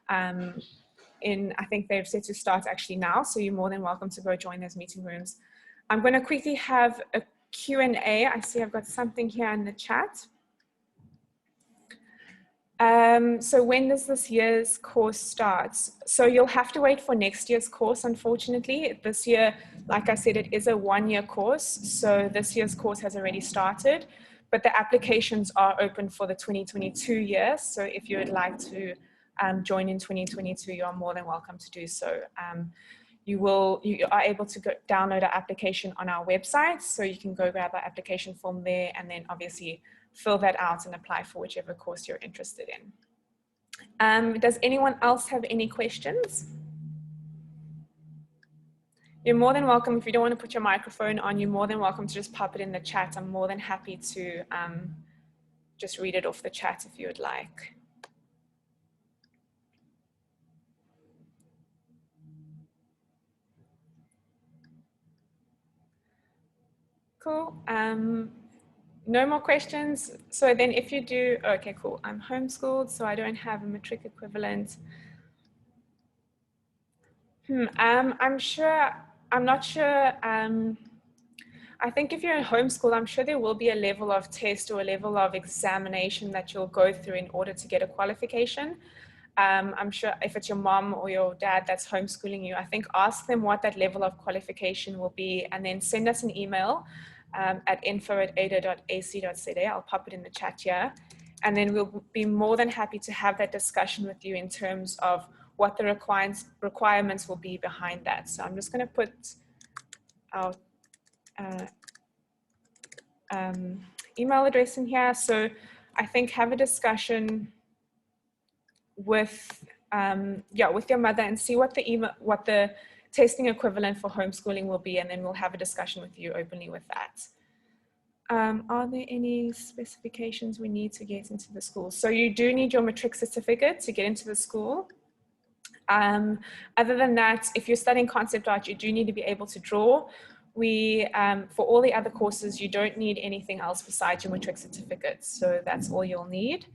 [SPEAKER 3] I think they've set to start actually now, so you're more than welcome to go join those meeting rooms. I'm going to quickly have a Q&A. I see I've got something here in the chat. So when does this year's course start? So you'll have to wait for next year's course, unfortunately. This year, like I said, it is a one-year course. So this year's course has already started, but the applications are open for the 2022 year. So if you would like to join in 2022, you are more than welcome to do so. You are able to download our application on our website. So you can go grab our application form there and then obviously fill that out and apply for whichever course you're interested in. Does anyone else have any questions? You're more than welcome, if you don't want to put your microphone on, you're more than welcome to just pop it in the chat. I'm more than happy to just read it off the chat if you would like. Cool. No more questions. So then if you do, okay, cool. I'm homeschooled, so I don't have a matric equivalent. I'm not sure. I think if you're in homeschool, I'm sure there will be a level of test or a level of examination that you'll go through in order to get a qualification. I'm sure if it's your mom or your dad that's homeschooling you, I think ask them what that level of qualification will be and then send us an email at info@ada.ac.za. I'll pop it in the chat here. And then we'll be more than happy to have that discussion with you in terms of what the requirements will be behind that. So I'm just going to put our email address in here. So I think have a discussion with with your mother and see what the testing equivalent for homeschooling will be, and then we'll have a discussion with you openly with that. Are there any specifications we need to get into the school? So you do need your matric certificate to get into the school. Other than that, if you're studying concept art, you do need to be able to draw. For all the other courses, you don't need anything else besides your matric certificate. So that's all you'll need.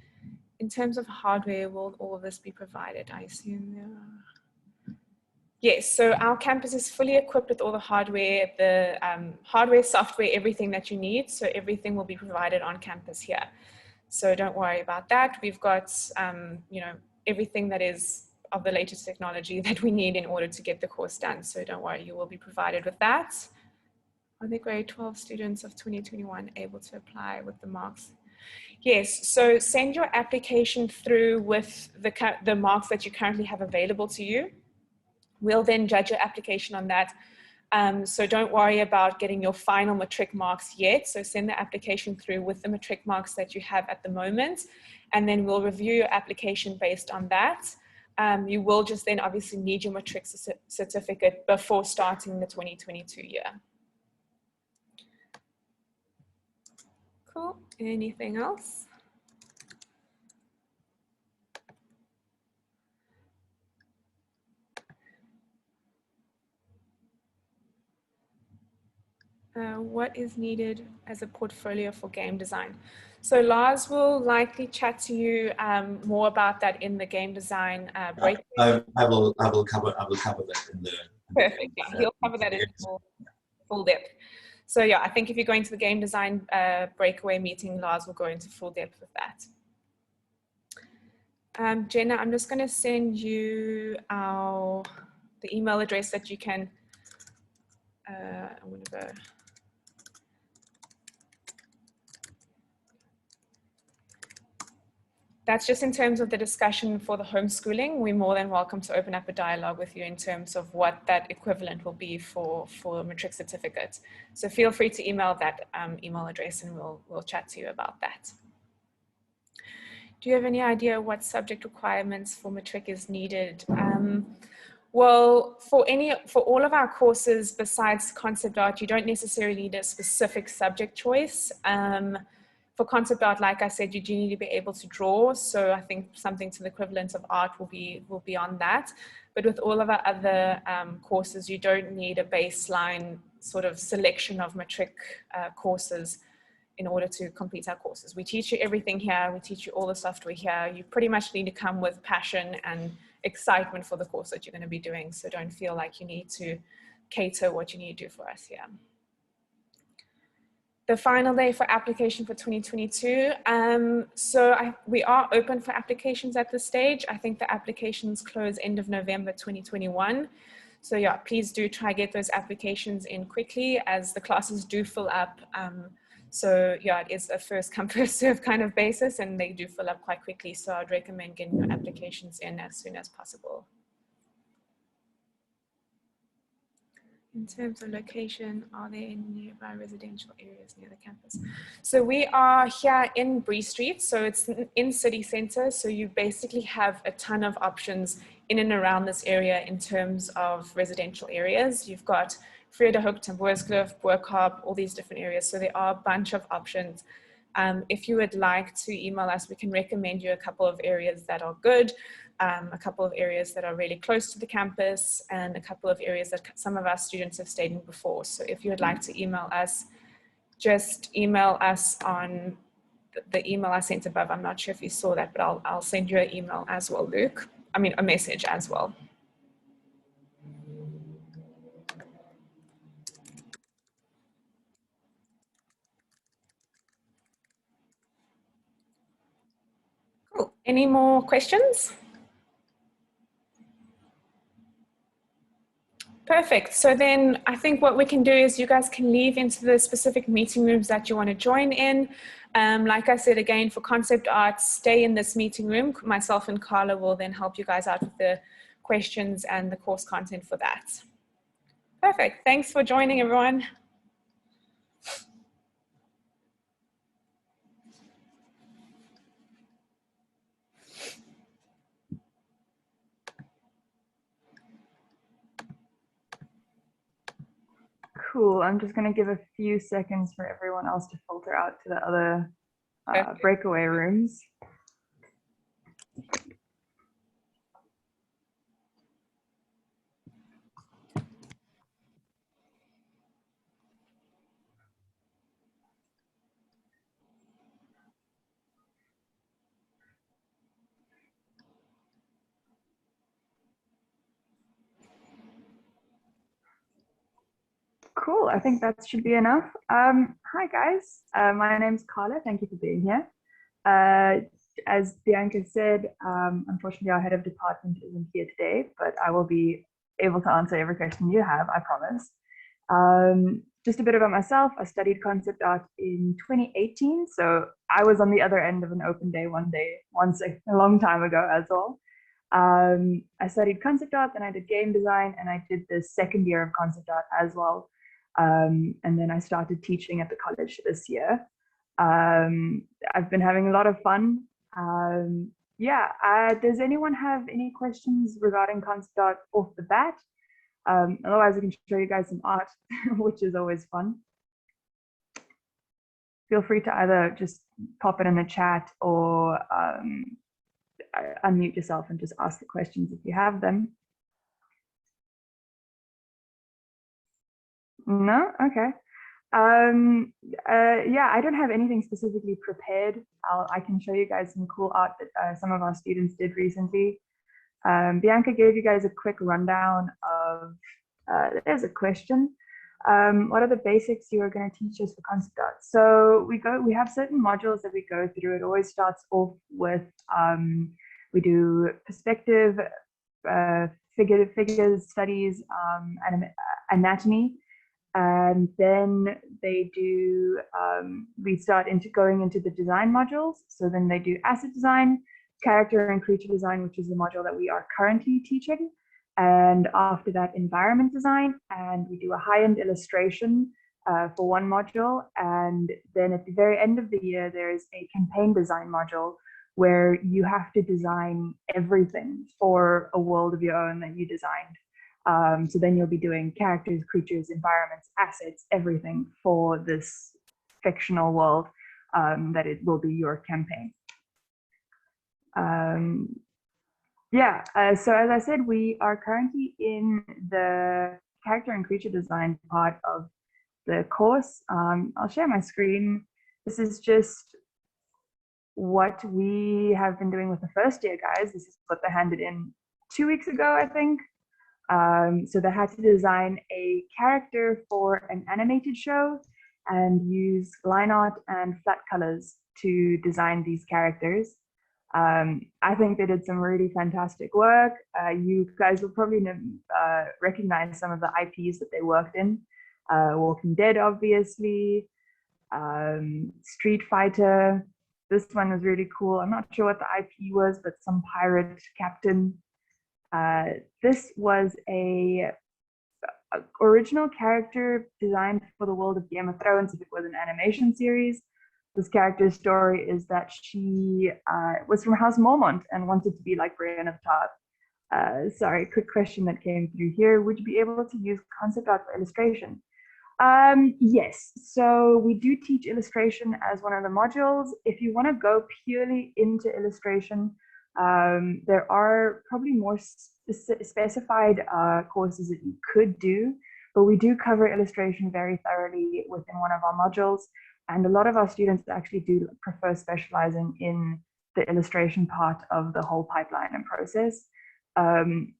[SPEAKER 3] In terms of hardware, will all of this be provided? I assume. Yes, so our campus is fully equipped with all the hardware, hardware, software, everything that you need. So everything will be provided on campus here. So don't worry about that. We've got, everything that is of the latest technology that we need in order to get the course done. So don't worry, you will be provided with that. Are the grade 12 students of 2021 able to apply with the marks? Yes, so send your application through with the marks that you currently have available to you. We'll then judge your application on that. So don't worry about getting your final matric marks yet. So send the application through with the matric marks that you have at the moment, and then we'll review your application based on that. You will just then obviously need your matric certificate before starting the 2022 year. Cool, anything else? What is needed as a portfolio for game design? So Lars will likely chat to you more about that in the game design break.
[SPEAKER 2] I will cover that in the.
[SPEAKER 3] Perfect. Yeah, he'll cover that in full depth. So yeah, I think if you're going to the game design breakaway meeting, Lars will go into full depth with that. Jenna, I'm just going to send you the email address that you can. I'm going to go. That's just in terms of the discussion for the homeschooling. We're more than welcome to open up a dialogue with you in terms of what that equivalent will be for matric certificate. So feel free to email that email address and we'll chat to you about that. Do you have any idea what subject requirements for matric is needed? Well, for all of our courses besides concept art, you don't necessarily need a specific subject choice. For concept art, like I said, you do need to be able to draw. So I think something to the equivalent of art will be on that. But with all of our other courses, you don't need a baseline sort of selection of matric courses in order to complete our courses. We teach you everything here. We teach you all the software here. You pretty much need to come with passion and excitement for the course that you're going to be doing. So don't feel like you need to cater what you need to do for us here. The final day for application for 2022. We are open for applications at this stage. I think the applications close end of November 2021. So yeah, please do try to get those applications in quickly as the classes do fill up. So yeah, it is a first come first serve kind of basis and they do fill up quite quickly. So I'd recommend getting your applications in as soon as possible. In terms of location, are there any nearby residential areas near the campus? So we are here in Bree Street, so it's in city center. So you basically have a ton of options in and around this area in terms of residential areas. You've got Vredehoek, Tamboerskloof, Boerkaap, all these different areas. So there are a bunch of options. If you would like to email us, we can recommend you a couple of areas that are good. A couple of areas that are really close to the campus and a couple of areas that some of our students have stayed in before. So if you would like to email us, just email us on the email I sent above. I'm not sure if you saw that, but I'll send you an email as well, Luke. I mean, a message as well. Cool. Any more questions? Perfect. So then I think what we can do is you guys can leave into the specific meeting rooms that you want to join in. Like I said, again, for concept art, stay in this meeting room. Myself and Carla will then help you guys out with the questions and the course content for that. Perfect. Thanks for joining, everyone.
[SPEAKER 4] Cool. I'm just going to give a few seconds for everyone else to filter out to the other breakaway rooms. Cool. I think that should be enough. Hi, guys. My name's Carla. Thank you for being here. As Bianca said, unfortunately, our head of department isn't here today, but I will be able to answer every question you have, I promise. Just a bit about myself. I studied concept art in 2018, so I was on the other end of an open day once a long time ago as well. I studied concept art, then I did game design, and I did the second year of concept art as well. And then I started teaching at the college this year. I've been having a lot of fun. Does anyone have any questions regarding concept art off the bat? Otherwise, I can show you guys some art, which is always fun. Feel free to either just pop it in the chat or unmute yourself and just ask the questions if you have them. No? Okay. I don't have anything specifically prepared. I can show you guys some cool art that some of our students did recently. Bianca gave you guys a quick rundown of, there's a question. What are the basics you are going to teach us for concept art? So we have certain modules that we go through. It always starts off with, we do perspective, figures studies, anatomy. And then they do, we start going into the design modules. So then they do asset design, character and creature design, which is the module that we are currently teaching. And after that, environment design. And we do a high-end illustration for one module. And then at the very end of the year, there is a campaign design module where you have to design everything for a world of your own that you designed. So then you'll be doing characters, creatures, environments, assets, everything for this fictional world that it will be your campaign. So as I said, we are currently in the character and creature design part of the course. I'll share my screen. This is just what we have been doing with the first year guys. This is what they handed in 2 weeks ago, I think. So they had to design a character for an animated show and use line art and flat colors to design these characters. I think they did some really fantastic work. You guys will probably recognize some of the IPs that they worked in. Walking Dead, obviously, Street Fighter. This one was really cool. I'm not sure what the IP was, but some pirate captain. This was a original character designed for the world of Game of Thrones. If it was an animation series, this character's story is that she was from House Mormont and wanted to be like Brienne of Tarth. Sorry, quick question that came through here. Would you be able to use concept art for illustration? Yes, so we do teach illustration as one of the modules. If you want to go purely into illustration, there are probably more specified courses that you could do, but we do cover illustration very thoroughly within one of our modules. And a lot of our students actually do prefer specializing in the illustration part of the whole pipeline and process.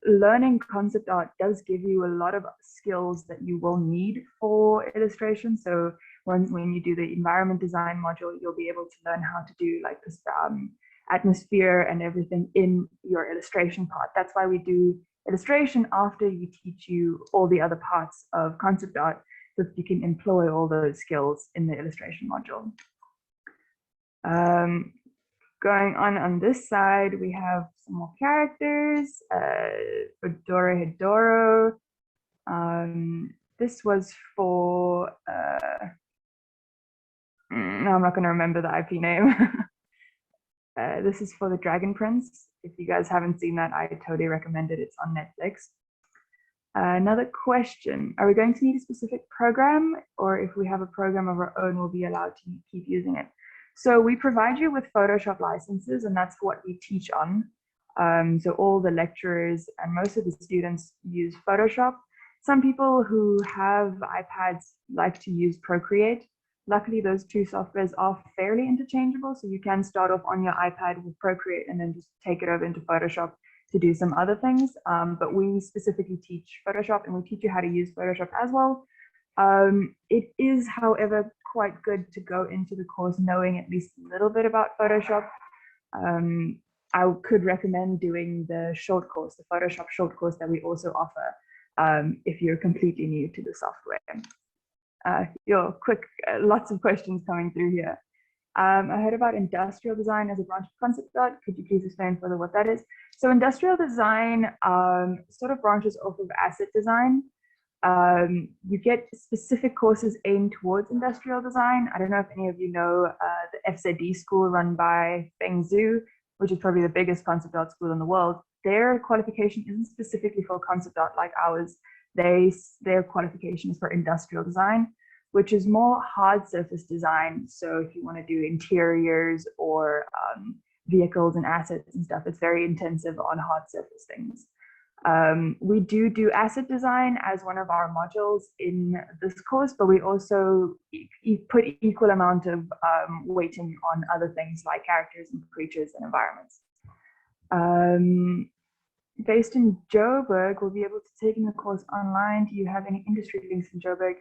[SPEAKER 4] Learning concept art does give you a lot of skills that you will need for illustration. So when you do the environment design module, you'll be able to learn how to do like this atmosphere and everything in your illustration part. That's why we do illustration after we teach you all the other parts of concept art, so that you can employ all those skills in the illustration module. Going on this side, we have some more characters. Fedora Hedoro. This was for, no, I'm not going to remember the IP name. This is for the Dragon Prince. If you guys haven't seen that, I totally recommend it. It's on Netflix. Another question, are we going to need a specific program, or if we have a program of our own, we'll be allowed to keep using it? So we provide you with Photoshop licenses, and that's what we teach on. So all the lecturers and most of the students use Photoshop. Some people who have iPads like to use Procreate. Luckily, those two softwares are fairly interchangeable, so you can start off on your iPad with Procreate and then just take it over into Photoshop to do some other things. But we specifically teach Photoshop, and we teach you how to use Photoshop as well. It is, however, quite good to go into the course knowing at least a little bit about Photoshop. I could recommend doing the short course, the Photoshop short course that we also offer if you're completely new to the software. Lots of questions coming through here. I heard about industrial design as a branch of concept art. Could you please explain further what that is? So industrial design sort of branches off of asset design. You get specific courses aimed towards industrial design. I don't know if any of you know the FZD school run by Feng Zhu, which is probably the biggest concept art school in the world. Their qualification isn't specifically for concept art like ours. Their qualification is for industrial design, which is more hard surface design. So if you want to do interiors or vehicles and assets and stuff, it's very intensive on hard surface things. We do asset design as one of our modules in this course, but we also put equal amount of weighting on other things like characters and creatures and environments. Based in Joburg, we'll be able to take in the course online. Do you have any industry links in Joburg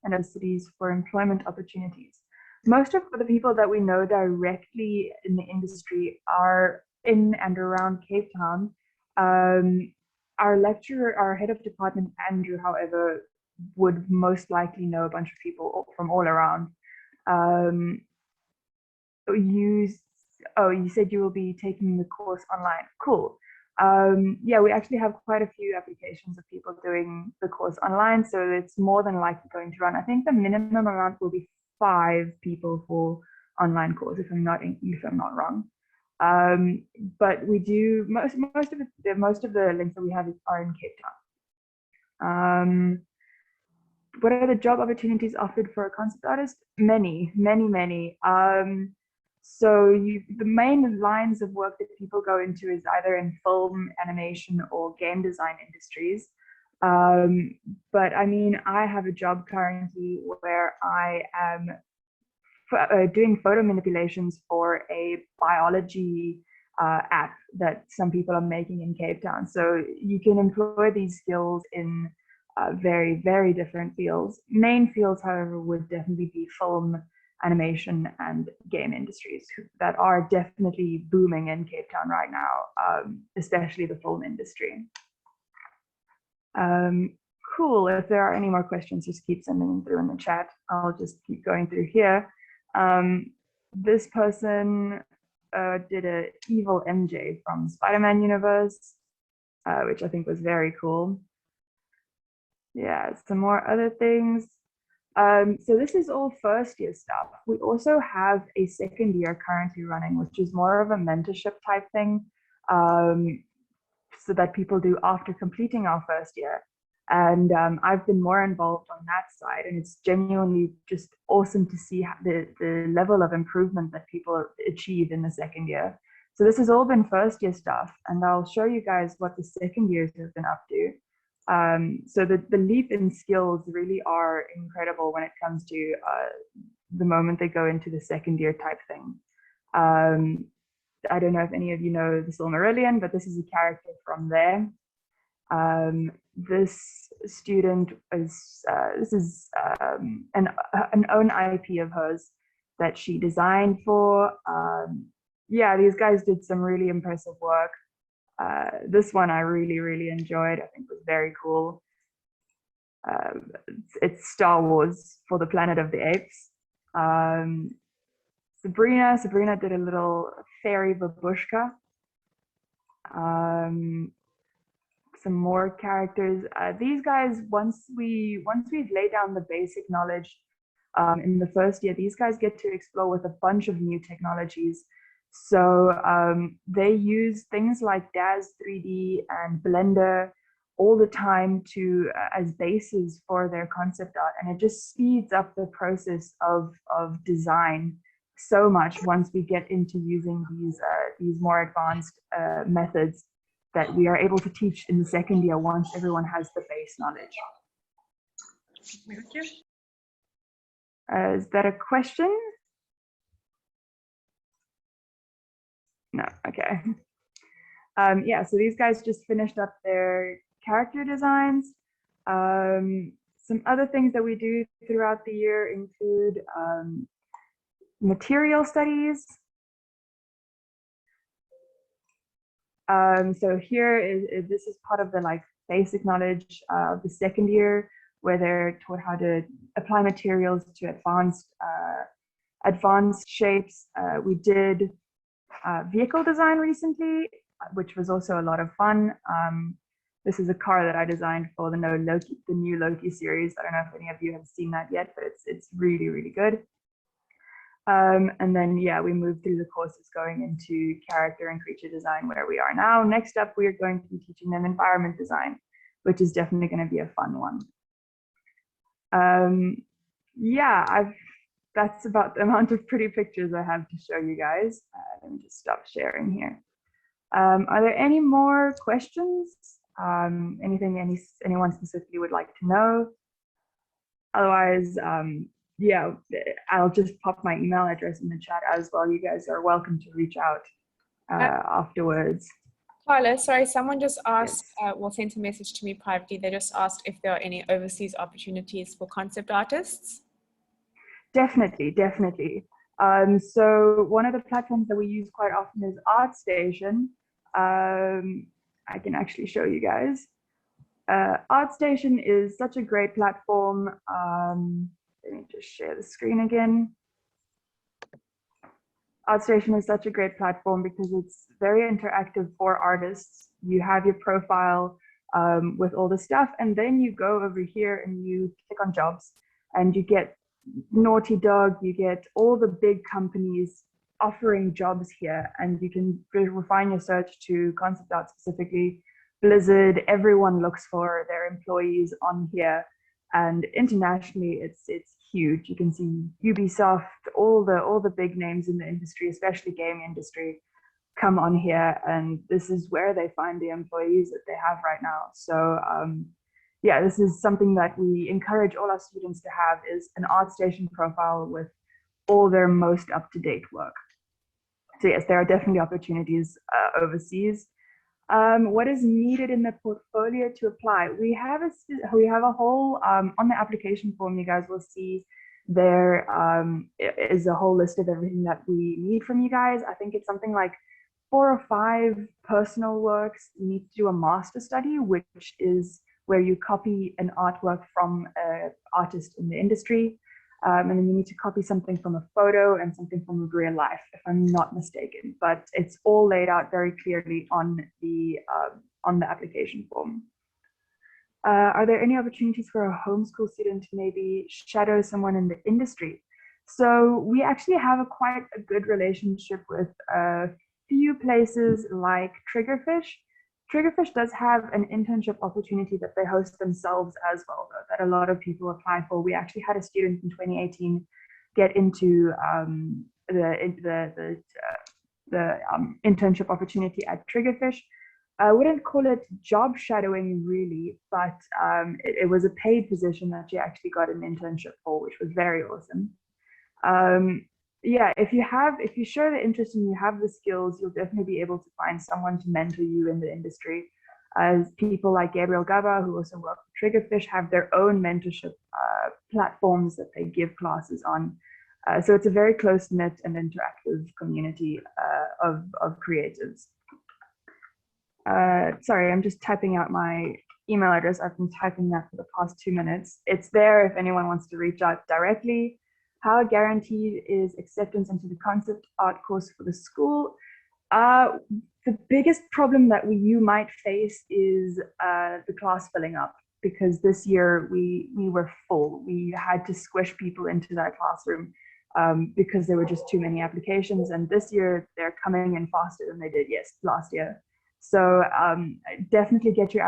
[SPEAKER 4] and other cities for employment opportunities? Most of the people that we know directly in the industry are in and around Cape Town. Our lecturer, our head of department, Andrew, however, would most likely know a bunch of people from all around. You said you will be taking the course online. Cool. Yeah, we actually have quite a few applications of people doing the course online, so it's more than likely going to run. I think the minimum amount will be 5 people for online course, if I'm not wrong. But we do most of the links that we have are in Cape Town. What are the job opportunities offered for a concept artist? Many. So the main lines of work that people go into is either in film, animation, or game design industries. But I mean, I have a job currently where I am doing photo manipulations for a biology app that some people are making in Cape Town. So you can employ these skills in very, very different fields. Main fields, however, would definitely be film, animation, and game industries that are definitely booming in Cape Town right now, especially the film industry. Cool. If there are any more questions, just keep sending them through in the chat. I'll just keep going through here. This person did an evil MJ from Spider-Man universe, which I think was very cool. Yeah, some more other things. So this is all first year stuff. We also have a second year currently running, which is more of a mentorship type thing, so that people do after completing our first year. And I've been more involved on that side, and it's genuinely just awesome to see the level of improvement that people achieve in the second year. So this has all been first year stuff, and I'll show you guys what the second years have been up to. So the leap in skills really are incredible when it comes to the moment they go into the second year type thing. I don't know if any of you know the Silmarillion, but this is a character from there. This student is an own IP of hers that she designed for. Yeah, these guys did some really impressive work. This one I really enjoyed. I think was very cool. It's Star Wars for the Planet of the Apes. Sabrina did a little fairy babushka. Some more characters. These guys, once we've laid down the basic knowledge in the first year, these guys get to explore with a bunch of new technologies. So they use things like DAZ 3D and Blender all the time to as bases for their concept art, and it just speeds up the process of design so much once we get into using these more advanced methods that we are able to teach in the second year once everyone has the base knowledge.
[SPEAKER 1] Thank you.
[SPEAKER 4] Is that a question? No, okay. Yeah, so these guys just finished up their character designs. Some other things that we do throughout the year include material studies. So here this is part of the like basic knowledge of the second year, where they're taught how to apply materials to advanced shapes. We did vehicle design recently, which was also a lot of fun. This is a car that I designed for the new Loki series. I don't know if any of you have seen that yet, but it's really, really good. And then, yeah, we moved through the courses going into character and creature design where we are now. Next up, we are going to be teaching them environment design, which is definitely going to be a fun one. Yeah, that's about the amount of pretty pictures I have to show you guys. Let me just stop sharing here. Are there any more questions? Anything anyone specifically would like to know? Otherwise, yeah, I'll just pop my email address in the chat as well. You guys are welcome to reach out afterwards.
[SPEAKER 3] Carla, sorry, someone just asked, well, sent a message to me privately. They just asked if there are any overseas opportunities for concept artists.
[SPEAKER 4] Definitely, definitely. So one of the platforms that we use quite often is ArtStation. I can actually show you guys. ArtStation is such a great platform. Let me just share the screen again. ArtStation is such a great platform because it's very interactive for artists. You have your profile with all the stuff, and then you go over here and you click on jobs, and you get Naughty Dog, you get all the big companies offering jobs here, and you can refine your search to concept art specifically. Blizzard, everyone looks for their employees on here, and internationally it's huge. You can see Ubisoft, all the big names in the industry, especially gaming industry, come on here, and this is where they find the employees that they have right now. So yeah, this is something that we encourage all our students to have, is an ArtStation profile with all their most up-to-date work. So yes, there are definitely opportunities overseas. What is needed in the portfolio to apply? We have a whole, on the application form, you guys will see there is a whole list of everything that we need from you guys. I think it's something like 4 or 5 personal works. You need to do a master study, which is where you copy an artwork from an artist in the industry. And then you need to copy something from a photo and something from real life, if I'm not mistaken. But it's all laid out very clearly on the application form. Are there any opportunities for a homeschool student to maybe shadow someone in the industry? So we actually have quite a good relationship with a few places like Triggerfish. Triggerfish does have an internship opportunity that they host themselves as well, though, that a lot of people apply for. We actually had a student in 2018 get into the internship opportunity at Triggerfish. I wouldn't call it job shadowing really, but it was a paid position that she actually got an internship for, which was very awesome. Yeah, if you show the interest and you have the skills, you'll definitely be able to find someone to mentor you in the industry. As people like Gabriel Gaba, who also work for Triggerfish, have their own mentorship platforms that they give classes on. So it's a very close-knit and interactive community of creatives. Sorry, I'm just typing out my email address. I've been typing that for the past 2 minutes. It's there if anyone wants to reach out directly. How guaranteed is acceptance into the concept art course for the school? The biggest problem that you might face is the class filling up, because this year we were full. We had to squish people into that classroom because there were just too many applications. And this year they're coming in faster than they did last year. So definitely get your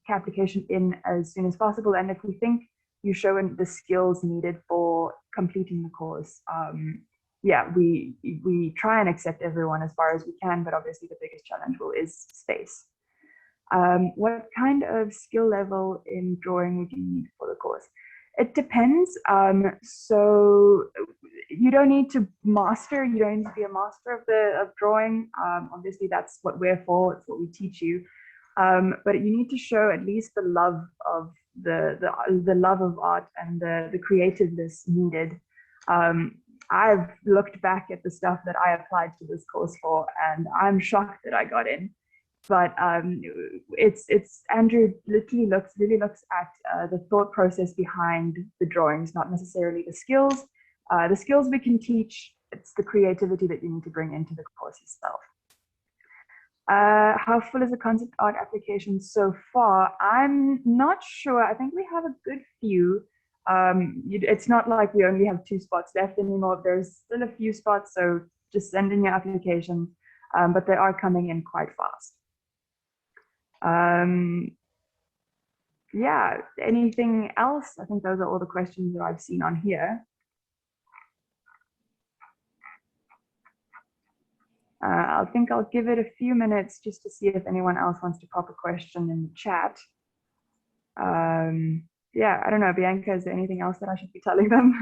[SPEAKER 4] application in as soon as possible. And if we think you show the skills needed for completing the course, yeah, we try and accept everyone as far as we can, but obviously the biggest challenge is space. What kind of skill level in drawing would you need for the course? It depends. So you don't need to master, you don't need to be a master of drawing. Obviously that's what we're for, it's what we teach you. But you need to show at least the love of the love of art and the creativeness needed. I've looked back at the stuff that I applied to this course for, and I'm shocked that I got in. But it's Andrew really looks at the thought process behind the drawings, not necessarily the skills. The skills we can teach, it's the creativity that you need to bring into the course itself. How full is the concept art application so far? I'm not sure. I think we have a good few. It's not like we only have 2 spots left anymore. There's still a few spots, so just send in your applications, but they are coming in quite fast. Yeah, anything else? I think those are all the questions that I've seen on here. I think I'll give it a few minutes just to see if anyone else wants to pop a question in the chat. Yeah, I don't know, Bianca, is there anything else that I should be telling them?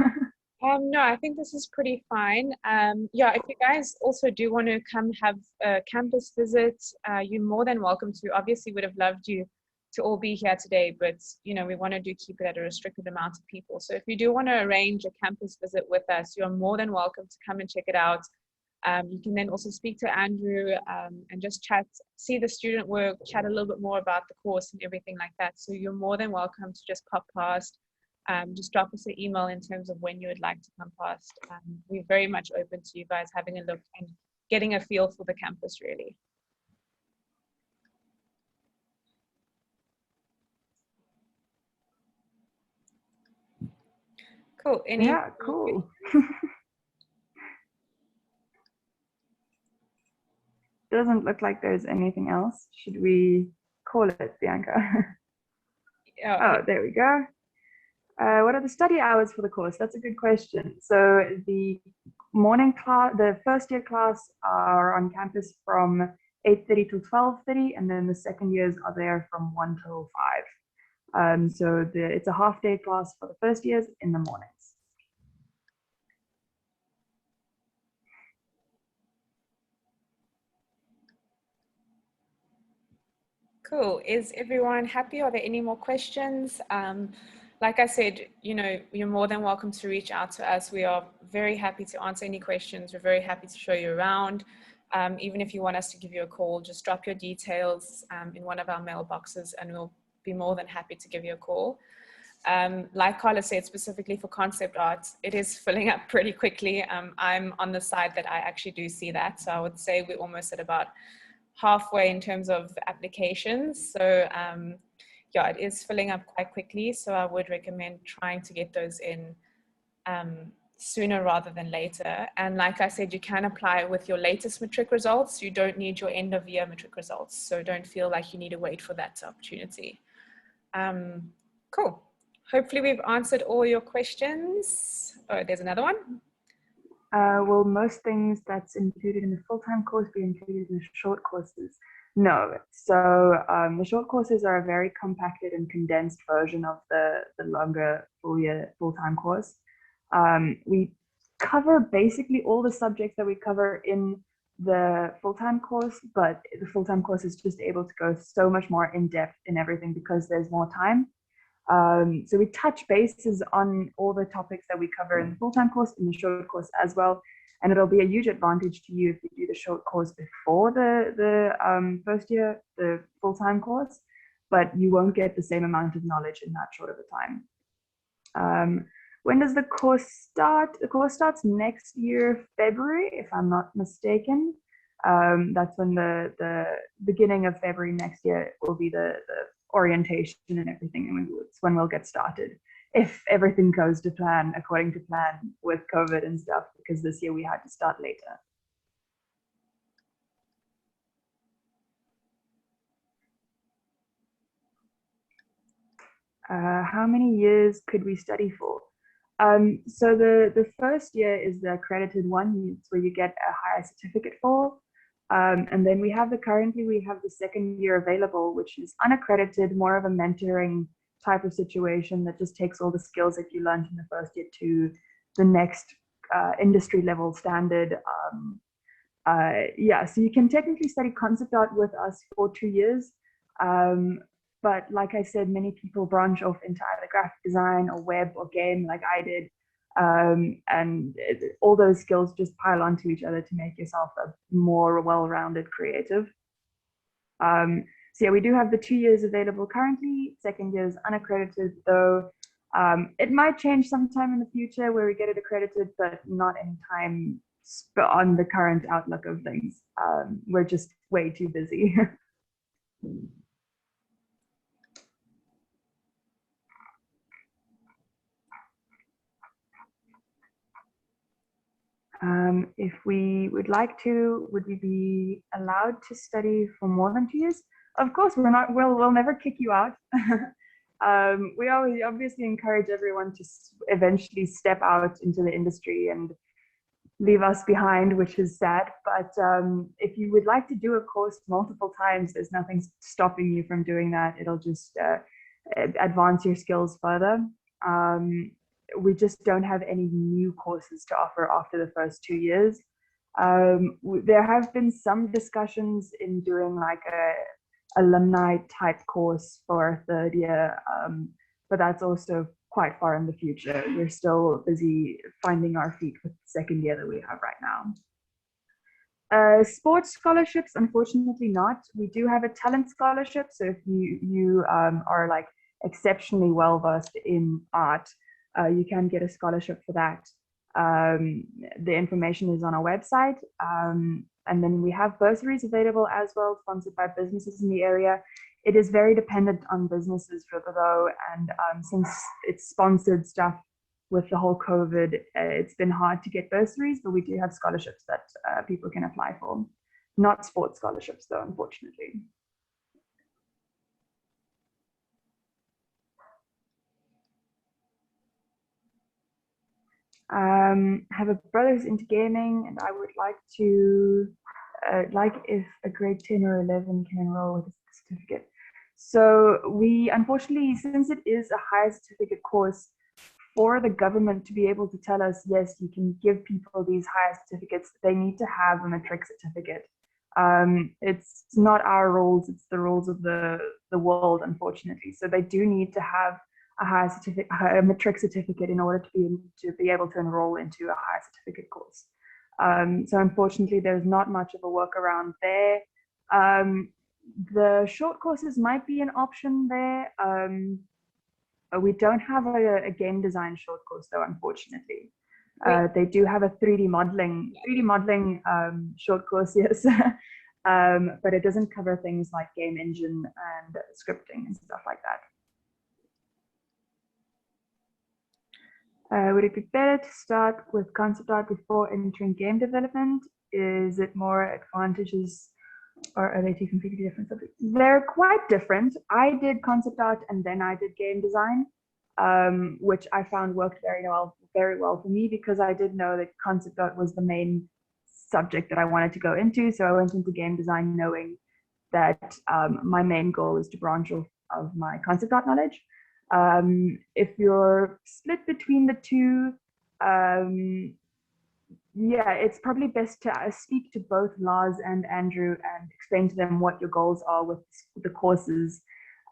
[SPEAKER 3] No, I think this is pretty fine. Yeah, if you guys also do want to come have a campus visit, you're more than welcome to. Obviously, would have loved you to all be here today, but you know, we want to keep it at a restricted amount of people. So if you do want to arrange a campus visit with us, you're more than welcome to come and check it out. You can then also speak to Andrew and just chat, see the student work, chat a little bit more about the course and everything like that. So you're more than welcome to just pop past. Just drop us an email in terms of when you would like to come past. We're very much open to you guys having a look and getting a feel for the campus, really. Cool.
[SPEAKER 4] Yeah, cool. Doesn't look like there's anything else. Should we call it, Bianca? Oh, there we go. What are the study hours for the course? That's a good question. So the morning class, the first year class are on campus from 8:30 to 12:30, and then the second years are there from 1 till 5. So it's a half-day class for the first years in the mornings.
[SPEAKER 3] Cool. Is everyone happy? Are there any more questions? Like I said, you know, you're more than welcome to reach out to us. We are very happy to answer any questions. We're very happy to show you around. Even if you want us to give you a call, just drop your details in one of our mailboxes and we'll be more than happy to give you a call. Like Carla said, specifically for concept art, it is filling up pretty quickly. I'm on the side that I actually do see that. So I would say we're almost at about halfway in terms of applications. So yeah, it is filling up quite quickly. So I would recommend trying to get those in sooner rather than later. And like I said, you can apply with your latest matric results. You don't need your end of year matric results. So don't feel like you need to wait for that opportunity. Cool. Hopefully we've answered all your questions. Oh, there's another one.
[SPEAKER 4] Will most things that's included in the full-time course be included in the short courses? No. So the short courses are a very compacted and condensed version of the longer full-time course. We cover basically all the subjects that we cover in the full-time course, but the full-time course is just able to go so much more in depth in everything because there's more time. So we touch bases on all the topics that we cover in the full-time course, in the short course as well. And it'll be a huge advantage to you if you do the short course before the first year, the full-time course, but you won't get the same amount of knowledge in that short of a time. When does the course start? The course starts next year, February, if I'm not mistaken. That's when the beginning of February next year will be the orientation and everything, and it's when we'll get started if everything goes to plan, according to plan with COVID and stuff, because this year we had to start later. How many years could we study for? So the first year is the accredited one. It's where you get a higher certificate for. And then currently we have the second year available, which is unaccredited, more of a mentoring type of situation that just takes all the skills that you learned in the first year to the next industry level standard. Yeah, so you can technically study concept art with us for 2 years. But like I said, many people branch off into either graphic design or web or game like I did. All those skills just pile onto each other to make yourself a more well-rounded creative. So yeah, we do have the 2 years available currently. Second year is unaccredited, though it might change sometime in the future where we get it accredited, but not in time on the current outlook of things. We're just way too busy. If we would like to, would we be allowed to study for more than 2 years? Of course, we're not. We'll never kick you out. We always obviously encourage everyone to eventually step out into the industry and leave us behind, which is sad. But if you would like to do a course multiple times, there's nothing stopping you from doing that. It'll just advance your skills further. We just don't have any new courses to offer after the first 2 years. There have been some discussions in doing like a alumni type course for a third year, but that's also quite far in the future. We're still busy finding our feet with the second year that we have right now. Sports scholarships, unfortunately not. We do have a talent scholarship, so if you are like exceptionally well versed in art, you can get a scholarship for that. The information is on our website. And then we have bursaries available as well, sponsored by businesses in the area. It is very dependent on businesses though, and since it's sponsored stuff with the whole COVID, it's been hard to get bursaries, but we do have scholarships that people can apply for. Not sports scholarships though, unfortunately. Have a brother who's into gaming, and I would like to, if a grade 10 or 11 can enroll with a certificate. So we, unfortunately, since it is a higher certificate course, for the government to be able to tell us, yes, you can give people these higher certificates, they need to have a matric certificate. It's not our rules, it's the rules of the world, unfortunately. So they do need to have a higher certificate, a matric certificate, in order to be able to enroll into a higher certificate course. So unfortunately, there's not much of a workaround there. The short courses might be an option there. We don't have a game design short course though, unfortunately. They do have a 3D modeling short course, yes. But it doesn't cover things like game engine and scripting and stuff like that. Would it be better to start with concept art before entering game development? Is it more advantageous, or are they two completely different subjects? They're quite different. I did concept art and then I did game design, which I found worked very well for me, because I did know that concept art was the main subject that I wanted to go into. So I went into game design knowing that my main goal is to branch off of my concept art knowledge. If you're split between the two, yeah, it's probably best to speak to both Lars and Andrew and explain to them what your goals are with the courses.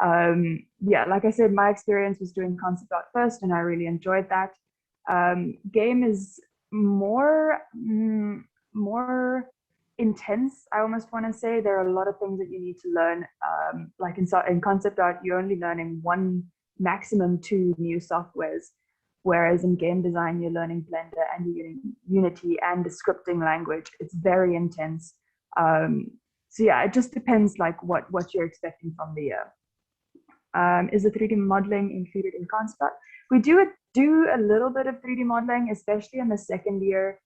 [SPEAKER 4] Yeah, like I said, my experience was doing concept art first, and I really enjoyed that. Game is more intense, I almost want to say. There are a lot of things that you need to learn. Like in concept art, you're only learning one, maximum 2 new softwares, whereas in game design you're learning Blender and you're using Unity and the scripting language. It's very intense. So yeah, it just depends like what you're expecting from the year. Is the 3D modeling included in concept art? We do a little bit of 3D modeling, especially in the second year.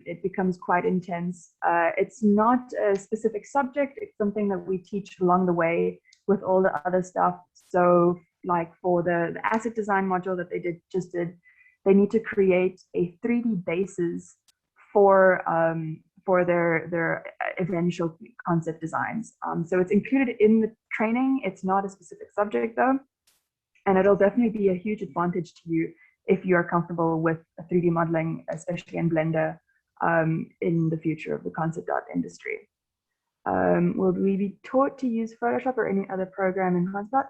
[SPEAKER 4] It becomes quite intense. It's not a specific subject, it's something that we teach along the way with all the other stuff. So like for the asset design module that they just did, they need to create a 3D basis for their eventual concept designs. So it's included in the training. It's not a specific subject though, and it'll definitely be a huge advantage to you if you are comfortable with 3D modeling, especially in Blender, in the future of the concept art industry. Will we be taught to use Photoshop or any other program in concept art?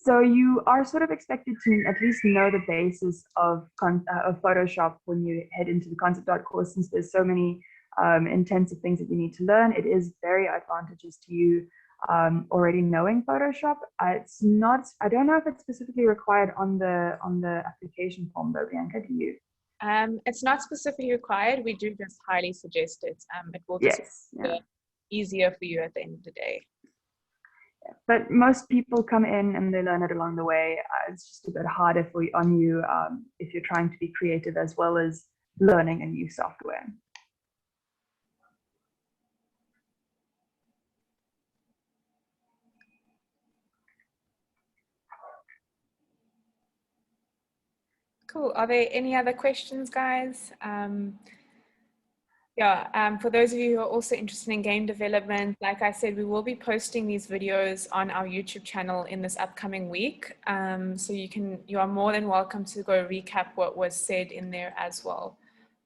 [SPEAKER 4] So you are sort of expected to at least know the basis of Photoshop when you head into the concept art course, since there's so many intensive things that you need to learn. It is very advantageous to you already knowing Photoshop. It's not, I don't know if it's specifically required on the application form though, Bianca, do you?
[SPEAKER 3] It's not specifically required. We do just highly suggest it. It will just be easier for you at the end of the day.
[SPEAKER 4] But most people come in and they learn it along the way. It's just a bit harder on you if you're trying to be creative as well as learning a new software.
[SPEAKER 3] Cool. Are there any other questions, guys? For those of you who are also interested in game development, like I said, we will be posting these videos on our YouTube channel in this upcoming week. So you are more than welcome to go recap what was said in there as well.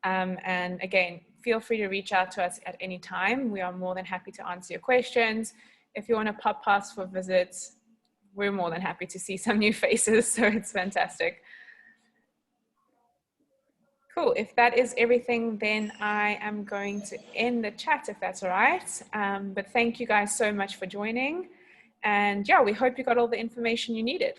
[SPEAKER 3] And again, feel free to reach out to us at any time. We are more than happy to answer your questions. If you want to pop past for visits, we're more than happy to see some new faces. So it's fantastic. Cool. If that is everything, then I am going to end the chat, if that's all right. But thank you guys so much for joining. And yeah, we hope you got all the information you needed.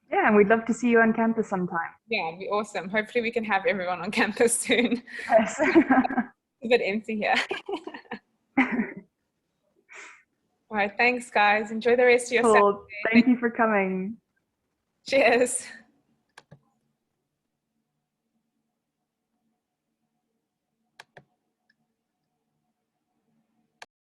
[SPEAKER 4] Yeah, and we'd love to see you on campus sometime.
[SPEAKER 3] Yeah, it'd be awesome. Hopefully we can have everyone on campus soon.
[SPEAKER 4] Yes.
[SPEAKER 3] It's a bit empty here. All right, thanks guys. Enjoy the rest of your Saturday.
[SPEAKER 4] Thank you for coming.
[SPEAKER 3] Cheers.